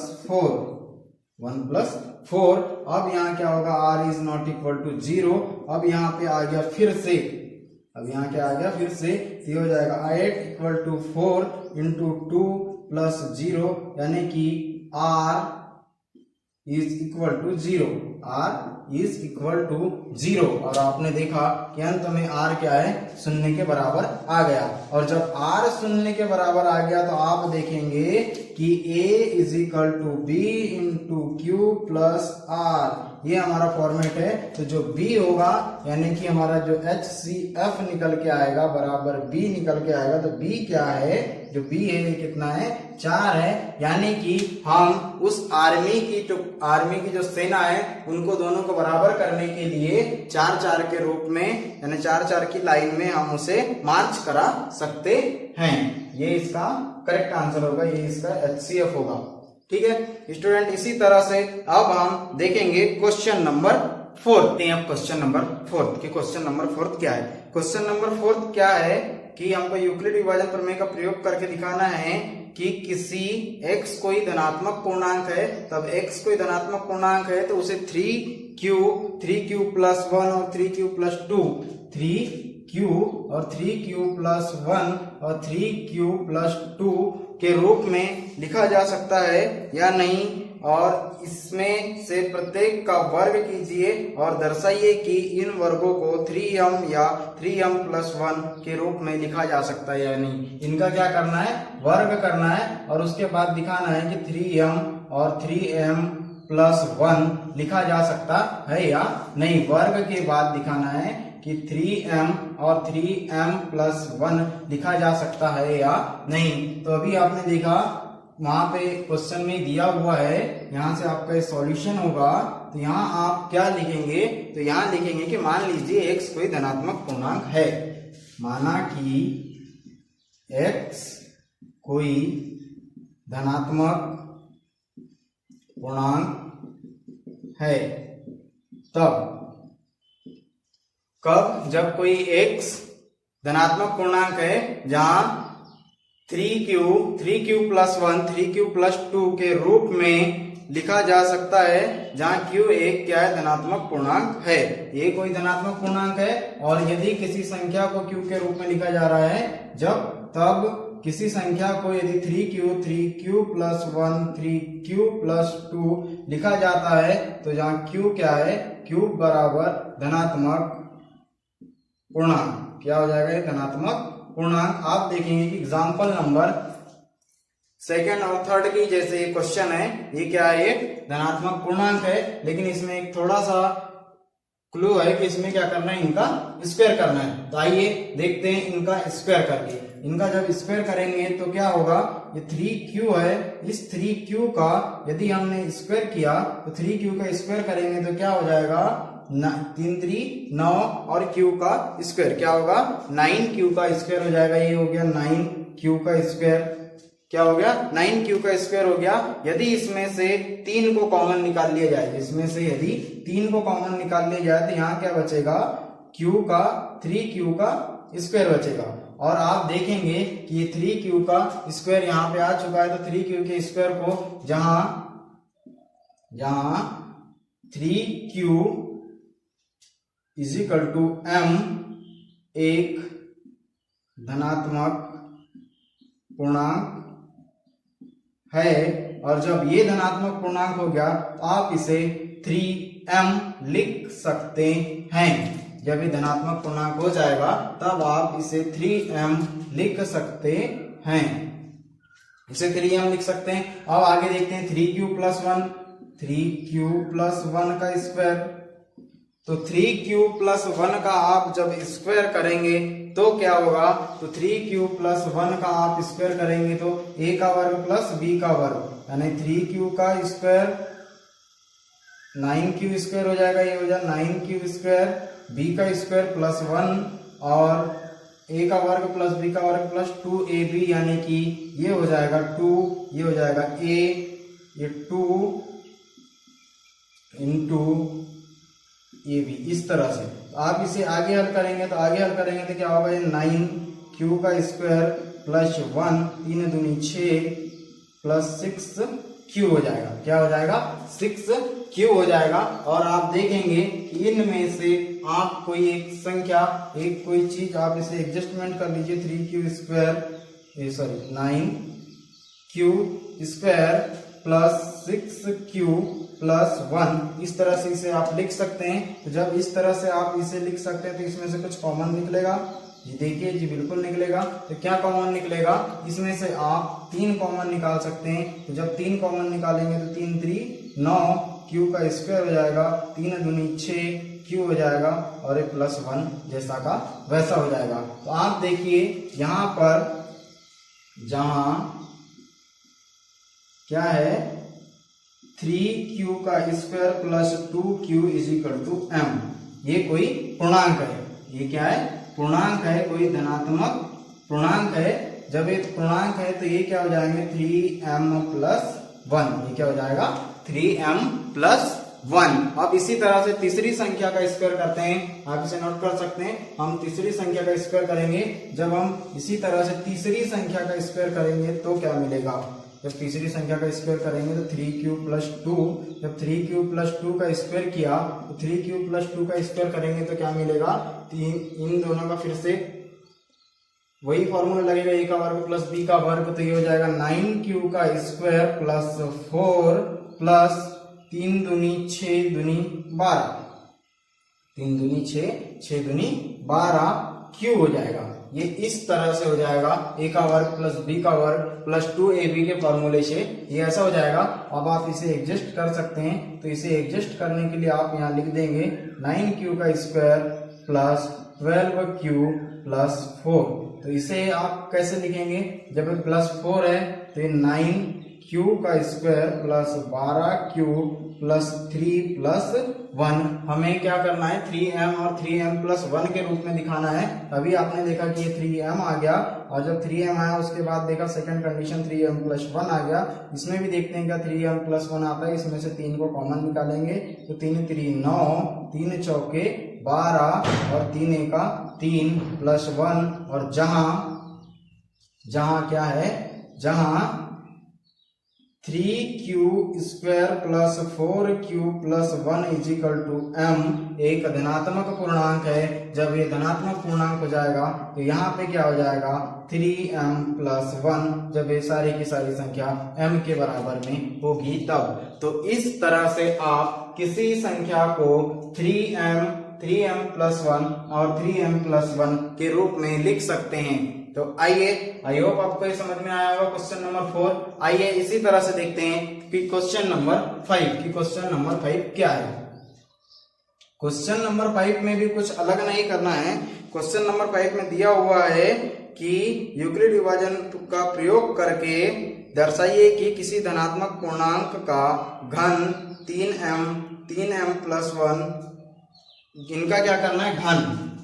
4। अब यहाँ क्या होगा, r is not equal to 0। अब यहाँ पे आ गया फिर से, अब यहाँ क्या आ गया फिर से, ये हो जाएगा 8 इक्वल टू 4 इंटू 2 प्लस 0, यानी कि r is equal to 0, r is equal to 0। और आपने देखा कि अंत में r क्या है, शून्य के बराबर आ गया। और जब r शून्य के बराबर आ गया तो आप देखेंगे कि a is equal to b into Q plus r, ये हमारा फॉर्मेट है। तो जो b होगा यानी कि हमारा जो HCF निकल के आएगा बराबर b निकल के आएगा। तो b क्या है, जो b है ये कितना है 4 है, यानी कि हम उस आर्मी की जो सेना है उनको दोनों को बराबर करने के लिए 4-4 के रूप में यानी 4-4 की लाइन में हम उसे मार्च करा सकते हैं। ये इसका करेक्ट आंसर होगा, ये इसका HCF होगा। ठीक है स्टूडेंट, इसी तरह से अब हम देखेंगे क्वेश्चन नंबर 4। अब क्वेश्चन नंबर 4 कि क्वेश्चन नंबर 4 क्या है। क्वेश्चन नंबर 4 क्या है कि हमको यूक्लिड विभाजन प्रमेय का प्रयोग करके दिखाना है कि किसी x कोई धनात्मक पूर्णांक है, तब x कोई धनात्मक पूर्णांक है तो उसे 3q प्लस 1 और 3q प्लस 2, 3q और 3q प्लस 1 और 3q प्लस 2 के रूप में लिखा जा सकता है या नहीं, और इसमें से प्रत्येक का वर्ग कीजिए और दर्शाइए कि इन वर्गों को 3m या 3m प्लस 1 के रूप में लिखा जा सकता है या नहीं। इनका क्या करना है, वर्ग करना है और उसके बाद दिखाना है कि 3m और 3m प्लस 1 लिखा जा सकता है या नहीं। वर्ग के बाद दिखाना है कि 3m और 3m प्लस 1 लिखा जा सकता है या नहीं। तो अभी आपने देखा वहां पे क्वेश्चन में दिया हुआ है, यहां से आपका सॉल्यूशन होगा। तो यहाँ आप क्या लिखेंगे, तो यहाँ लिखेंगे कि मान लीजिए x कोई धनात्मक पूर्णांक है, माना कि x कोई धनात्मक पूर्णांक है, तब कब, जब कोई x धनात्मक पूर्णांक है जहां 3q प्लस 1 3q प्लस 2 के रूप में लिखा जा सकता है, जहां q एक क्या है, धनात्मक पूर्णांक है। ये कोई धनात्मक पूर्णांक है और यदि किसी संख्या को q के रूप में लिखा जा रहा है, तब किसी संख्या को यदि 3q प्लस 1 3q प्लस 2 लिखा जाता है, तो जहां q क्या है, q बराबर धनात्मक पूर्णांक, क्या हो जाएगा, ये धनात्मक पूर्णांक। आप देखेंगे कि एग्जाम्पल नंबर 2 और 3 की जैसे ये क्वेश्चन है, ये क्या है, एक धनात्मक पूर्णांक है, लेकिन इसमें एक थोड़ा सा क्लू है कि इसमें क्या करना है, इनका स्क्वायर करना है। तो आइए देखते हैं इनका स्क्वायर करके। इनका जब स्क्वायर करेंगे तो क्या होगा, ये 3q है, इस 3q का यदि हमने स्क्वायर किया तो 3q का स्क्वायर करेंगे तो क्या हो जाएगा, 3 3 9 और q का स्क्वायर क्या होगा, 9q का स्क्वायर हो जाएगा। ये हो गया 9q का स्क्वायर, क्या हो गया, 9q का स्क्वायर हो गया। यदि इसमें से 3 को कॉमन निकाल लिया जाए, इसमें से यदि 3 को कॉमन निकाल लिया जाए तो यहाँ क्या बचेगा, q का 3q का स्क्वायर बचेगा। और आप देखेंगे कि ये 3q का स्क्वायर यहाँ पे आ चुका है, तो 3q के स्क्वायर को जहां 3q is equal to m एक धनात्मक पूर्णांक है, और जब ये धनात्मक पूर्णांक हो गया तो आप इसे 3m लिख सकते हैं। जब ये धनात्मक पूर्णांक हो जाएगा तब आप इसे 3m लिख सकते हैं, इसे 3m लिख सकते हैं। अब आगे देखते हैं 3q प्लस 1, 3q प्लस 1 का स्क्वायर। तो 3q प्लस 1 का आप जब स्क्वायर करेंगे तो क्या होगा, तो 3q प्लस 1 का आप स्क्वायर करेंगे तो a का वर्ग प्लस b का वर्ग, यानी 3q का स्क्वायर 9q स्क्वायर हो जाएगा, ये हो जाएगा 9q स्क्वायर, b का स्क्वायर प्लस 1 और a का वर्ग प्लस b का वर्ग प्लस 2ab, यानी कि ये हो जाएगा 2, ये हो जाएगा a, ये 2 इंटू ए बी, इस तरह से। तो आप इसे आगे हल करेंगे तो क्या होगा, ये 9q का स्क्वायर प्लस 1 3 दूनी 6 प्लस 6q हो जाएगा, क्या हो जाएगा, 6q हो जाएगा। और आप देखेंगे कि इनमें से आप कोई एक संख्या, एक कोई चीज आप इसे एडजस्टमेंट कर लीजिए, 3q square sorry 9q square plus 6q plus 1, इस तरह से इसे आप लिख सकते हैं। तो जब इस तरह से आप इसे लिख सकते हैं तो इसमें से कुछ कॉमन निकलेगा, ये देखिए जी बिल्कुल निकलेगा। तो क्या कॉमन निकलेगा, इसमें से आप 3 कॉमन निकाल सकते हैं। तो जब 3 कॉमन निकालेंगे तो 3 3 9, q का स्क्वायर हो जाएगा, 3 दूनी 6 q हो जाएगा, और एक प्लस 1 जैसा का वैसा हो जाएगा। तो आप देखिए यहाँ पर जहां क्या है, 3q का square plus 2q is equal to m। ये कोई पूर्णांक है, ये क्या है, पूर्णांक है, कोई धनात्मक पूर्णांक है। जब ये पूर्णांक है तो ये क्या हो जाएंगे 3m प्लस 1, ये क्या हो जाएगा 3m प्लस 1। अब इसी तरह से तीसरी संख्या का स्क्वायर करते हैं, आप इसे नोट कर सकते हैं। हम तीसरी संख्या का स्क्वायर करेंगे, जब हम इसी तरह से तीसरी संख्या का स्क्वायर करेंगे तो क्या मिलेगा, जब तीसरी संख्या का स्क्वायर करेंगे तो 3q प्लस 2, जब 3q प्लस 2 का स्क्वायर किया तो 3q प्लस 2 का स्क्वायर करेंगे तो क्या मिलेगा, इन दोनों का फिर से वही फॉर्मूला लगेगा, a का वर्ग प्लस b का वर्ग, तो ये हो जाएगा 9q का स्क्वायर प्लस 4 प्लस 3 दूनी 6 दूनी 12, 3 दूनी 6, 6 दूनी 12 q हो जाएगा। ये इस तरह से हो जाएगा, a का वर्ग प्लस b का वर्ग प्लस 2ab के फॉर्मूले से ये ऐसा हो जाएगा। अब आप इसे एडजस्ट कर सकते हैं, तो इसे एडजस्ट करने के लिए आप यहाँ लिख देंगे 9q का स्क्वायर प्लस 12q प्लस 4। तो इसे आप कैसे लिखेंगे, जब प्लस 4 है तो ये 9q का square plus 12q plus 3 plus 1। हमें क्या करना है 3m और 3m प्लस 1 के रूप में दिखाना है। अभी आपने देखा कि ये 3m आ गया, और जब 3m आया उसके बाद देखा सेकंड कंडीशन 3m प्लस 1 आ गया। इसमें भी देखते हैं क्या 3m प्लस 1 आता है, इसमें से 3 को कॉमन निकालेंगे तो 3 3 9, 3 चौके 12 और 3 एका 3 प्लस 1, और जहां क्या है, जहां 3q square plus 4q plus 1 is equal to m एक धनात्मक पूर्णांक है। जब ये धनात्मक पूर्णांक हो जाएगा तो यहाँ पे क्या हो जाएगा 3m प्लस 1, जब ये सारी की सारी संख्या m के बराबर में होगी तब। तो इस तरह से आप किसी संख्या को 3m प्लस 1 और 3m प्लस 1 के रूप में लिख सकते हैं। तो आइए, आई होप आपको ये समझ में आया होगा क्वेश्चन नंबर 4। आइए इसी तरह से देखते हैं कि क्वेश्चन नंबर 5 क्या है। क्वेश्चन नंबर 5 में भी कुछ अलग नहीं करना है। क्वेश्चन नंबर 5 में दिया हुआ है कि यूक्लिड विभाजन का प्रयोग करके दर्शाइए कि किसी धनात्मक पूर्णांक का घन 3m प्लस 1, इनका क्या करना है घन।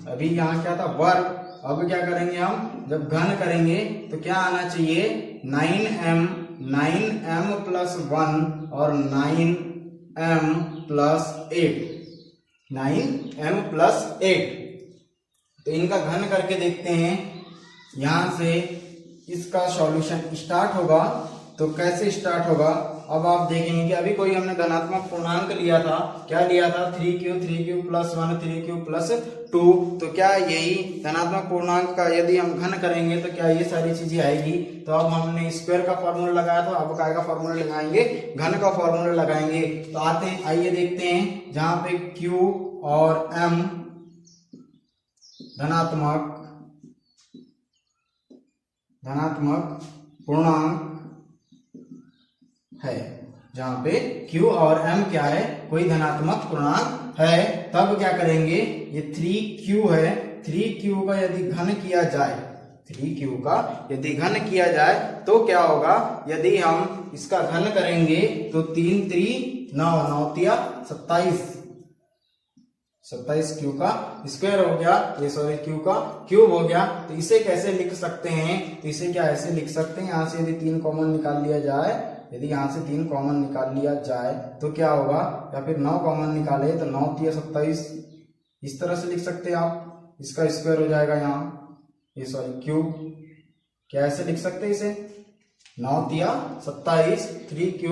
अभी यहाँ क्या था वर्ग, अब क्या करेंगे हम, जब घन करेंगे तो क्या आना चाहिए 9m प्लस 1 और 9m प्लस 8, 9m प्लस 8। तो इनका घन करके देखते हैं, यहां से इसका सॉल्यूशन स्टार्ट होगा। तो कैसे स्टार्ट होगा, अब आप देखेंगे कि अभी कोई हमने धनात्मक पूर्णांक लिया था, क्या लिया था 3q प्लस 1, 3q प्लस 2। तो क्या यही धनात्मक पूर्णांक का यदि हम घन करेंगे तो क्या ये सारी चीजें आएगी। तो अब हमने स्क्वायर का फॉर्मूला लगाया था, अब काय का फॉर्मूला लगाएंगे, घन का फॉर्मूला लगाएंगे। तो आते हैं, आइए देखते हैं, जहां पे q और m धनात्मक पूर्णांक है, जहां पे q और m क्या है, कोई धनात्मक पूर्णांक है, तब क्या करेंगे, ये 3q है, 3q का यदि घन किया जाए, 3q का यदि घन किया जाए तो क्या होगा, यदि हम इसका घन करेंगे तो 3 3 9 9 तिया 27 q का स्क्वायर हो गया, ये सॉरी q का क्यूब हो गया। तो इसे कैसे लिख सकते हैं, तो इसे क्या ऐसे लिख सकते हैं, यहां से यदि 3 कॉमन निकाल लिया जाए, यदि यहां से 3 कॉमन निकाल लिया जाए तो क्या होगा, या फिर 9 कॉमन निकाले तो 9 तिया 27, इस तरह से लिख सकते हैं आप। इसका स्क्वायर हो जाएगा यहाँ, ये सॉरी क्यूब, क्या ऐसे लिख सकते हैं इसे 9 तिया 27, 3q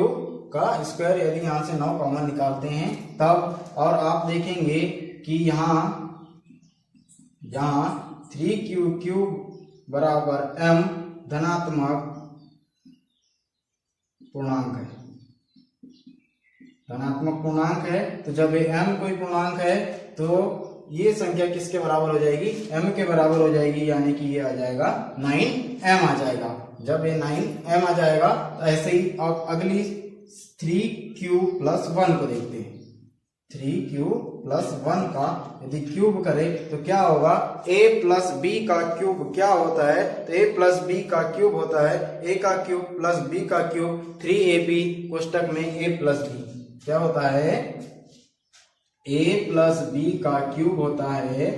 का स्क्वायर। यदि यहां से 9 कॉमन निकालते हैं तब, और आप देखेंगे कि यहाँ 3q बराबर m धनात्मक पूर्णांक है, धनात्मक पूर्णांक है। तो जब ये m कोई पूर्णांक है तो ये संख्या किसके बराबर हो जाएगी, m के बराबर हो जाएगी, यानी कि ये आ जाएगा 9m आ जाएगा। जब ये 9m आ जाएगा तो ऐसे ही अब अगली 3q प्लस 1 को देखते हैं। 3q प्लस 1 का यदि क्यूब करें तो क्या होगा, a प्लस बी का क्यूब क्या होता है, तो a प्लस बी का क्यूब होता है a का क्यूब प्लस b का क्यूब 3ab कोष्टक में a प्लस b क्या होता है, a प्लस b का क्यूब होता है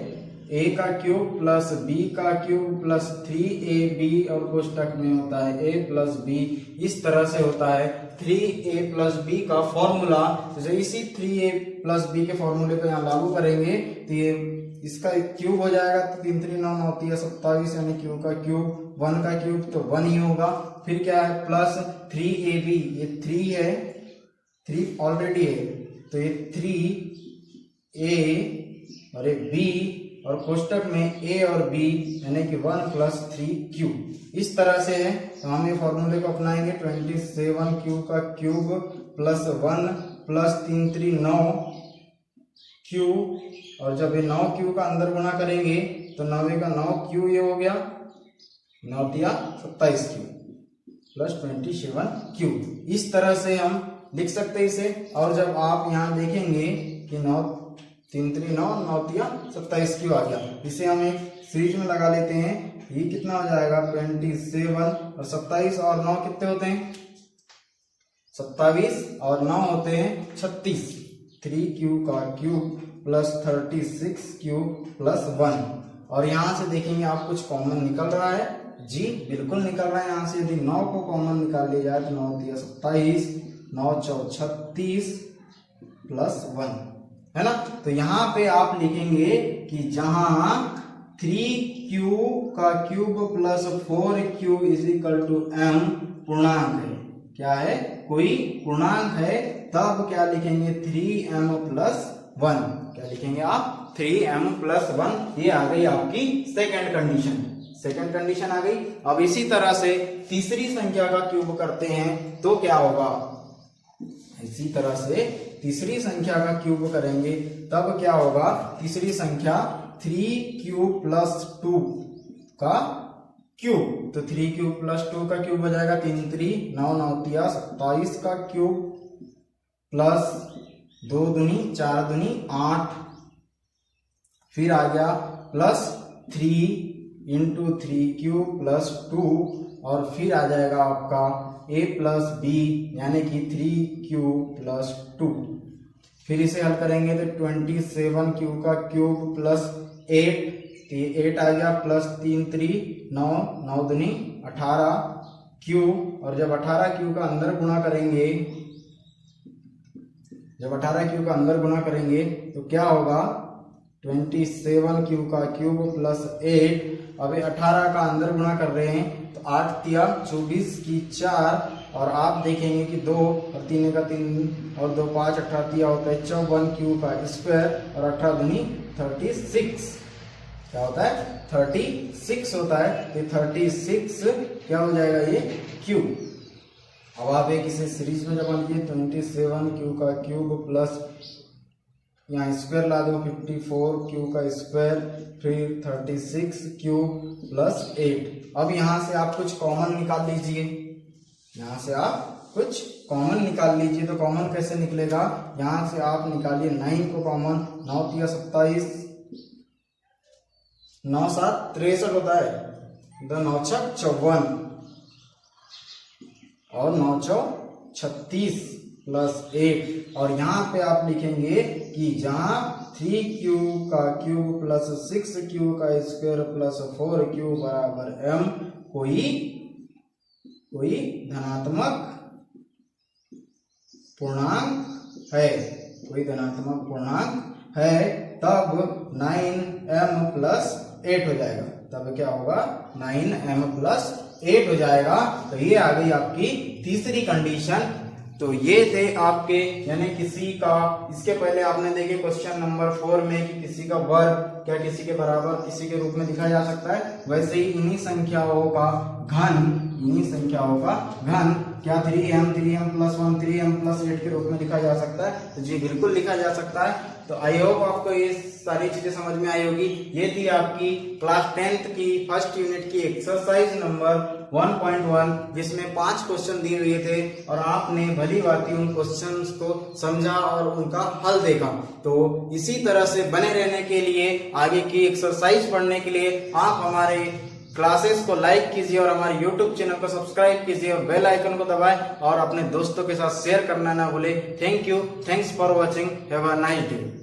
a का क्यूब प्लस b का क्यूब प्लस 3ab और कोष्टक में होता है a प्लस b। इस तरह से होता है 3a प्लस b का फॉर्मूला। तो इसी 3a प्लस b के फॉर्मूले को यहाँ लागू करेंगे तो ये इसका क्यूब हो जाएगा, तो 3 3 9 होती है 27, यानी क्यू का क्यूब 1 का क्यूब तो 1 ही होगा। फिर क्या है प्लस 3ab, ये 3 है, 3 ऑलरेडी है तो ये 3a और ये b और कोष्टक में a और b यानी कि 1 प्लस 3q। इस तरह से है तो हम ये फॉर्मूले को अपनाएंगे 27q का क्यूब प्लस 1 प्लस 3 3 9q, और जब ये 9q का अंदर गुणा करेंगे तो 9 का 9q ये हो गया, 9 दिया 27q प्लस 27q। इस तरह से हम लिख सकते हैं इसे। और जब आप यहाँ देखेंगे कि 9 3 3 9 9 दिया 27q आ गया, इसे हम एक सीरीज में लगा लेते हैं। ये कितना हो जाएगा 27 और 27 और 9 कितने होते हैं, 27 और 9 होते हैं 36, 3q का क्यूब प्लस 36q प्लस 1। और यहाँ से देखेंगे आप कुछ कॉमन निकल रहा है, जी बिल्कुल निकल रहा है। यहाँ से यदि 9 को कॉमन निकाल लिया जाए तो 9 दिया 27, 9 4 36 प्लस 1 है ना। तो यहाँ पे आप लिखेंगे कि जहां 3q का cube plus 4q is equal to m पूर्णांक है, क्या है कोई पूर्णांक है, तब क्या लिखेंगे 3m प्लस 1, क्या लिखेंगे आप 3m प्लस 1। ये आ गई आपकी सेकंड कंडीशन, सेकंड कंडीशन आ गई। अब इसी तरह से तीसरी संख्या का क्यूब करते हैं तो क्या होगा, इसी तरह से तीसरी संख्या का क्यूब करेंगे तब क्या होगा, तीसरी संख्या 3q प्लस 2 का क्यूब, तो 3q प्लस 2 का क्यूब हो जाएगा 3 3 9 9 27 का क्यूब प्लस 2 दूनी 4 दूनी 8, फिर आ गया प्लस 3 इंटू 3q प्लस 2, और फिर आ जाएगा आपका a प्लस b यानी कि 3q प्लस 2। फिर इसे हल करेंगे तो 27q का क्यूब प्लस 8, 8 आ गया प्लस 3 3 9 9 दूनी 18q, और जब 18q का अंदर गुणा करेंगे, जब 18q का अंदर गुणा करेंगे तो क्या होगा 27q का क्यूब प्लस 8। अब 18 का अंदर गुणा कर रहे हैं तो 8 तिया 24 की 4, और आप देखेंगे कि 2 और 3 का 3 और 2 5 18 तिया होता है 54q का स्क्वायर, और 18 दूनी 36, क्या होता है 36 होता है। तो 36 क्या हो जाएगा ये क्यूब। अब आप एक इसे सीरीज में जमा लीजिए, 27q का क्यूब प्लस यहाँ स्क्वायर ला दो 54q का स्क्वायर, फिर 36q प्लस 8। अब यहाँ से आप कुछ कॉमन निकाल लीजिए, यहाँ से आप कुछ कॉमन निकाल लीजिए। तो कॉमन कैसे निकलेगा, यहाँ से आप निकालिए 9 को कॉमन, 9 तिया 27, 9 7 63 होता है, 9 6 54 और 9 4 36 प्लस 8। और यहाँ पे आप लिखेंगे कि जहां 3q का क्यूब प्लस 6q का स्क्वायर प्लस 4q बराबर m कोई धनात्मक पूर्णांक है, कोई धनात्मक पूर्णांक है, तब 9m प्लस 8 हो जाएगा। तब क्या होगा 9m प्लस 8 हो जाएगा। तो ये आ गई आपकी तीसरी कंडीशन। तो ये थे आपके, यानी किसी का, इसके पहले आपने देखे क्वेश्चन नंबर 4 में कि किसी का वर्ग क्या किसी के बराबर किसी के रूप में दिखाया जा सकता है, वैसे ही इन्हीं संख्याओं का घन, इन्हीं संख्याओं का घन क्या 3m प्लस 1 3m प्लस 8 के रूप में लिखा जा सकता है? तो जी बिल्कुल लिखा जा सकता है। तो आई होप आपको ये सारी चीजें समझ में आई होगी। ये थी आपकी क्लास 10th की फर्स्ट यूनिट की एक्सरसाइज नंबर 1.1, जिसमें 5 क्वेश्चन दिए हुए थे और आपने भली भांति उन क्वेश्चंस को समझा और उनका हल देखा। तो इसी तरह से बने रहने के लिए, आगे की एक्सरसाइज पढ़ने के लिए आप हमारे क्लासेस को लाइक कीजिए और हमारे YouTube चैनल को सब्सक्राइब कीजिए और बेल आइकन को दबाएं और अपने दोस्तों के साथ शेयर करना ना भूलें। Thank you, thanks for watching, have a nice day.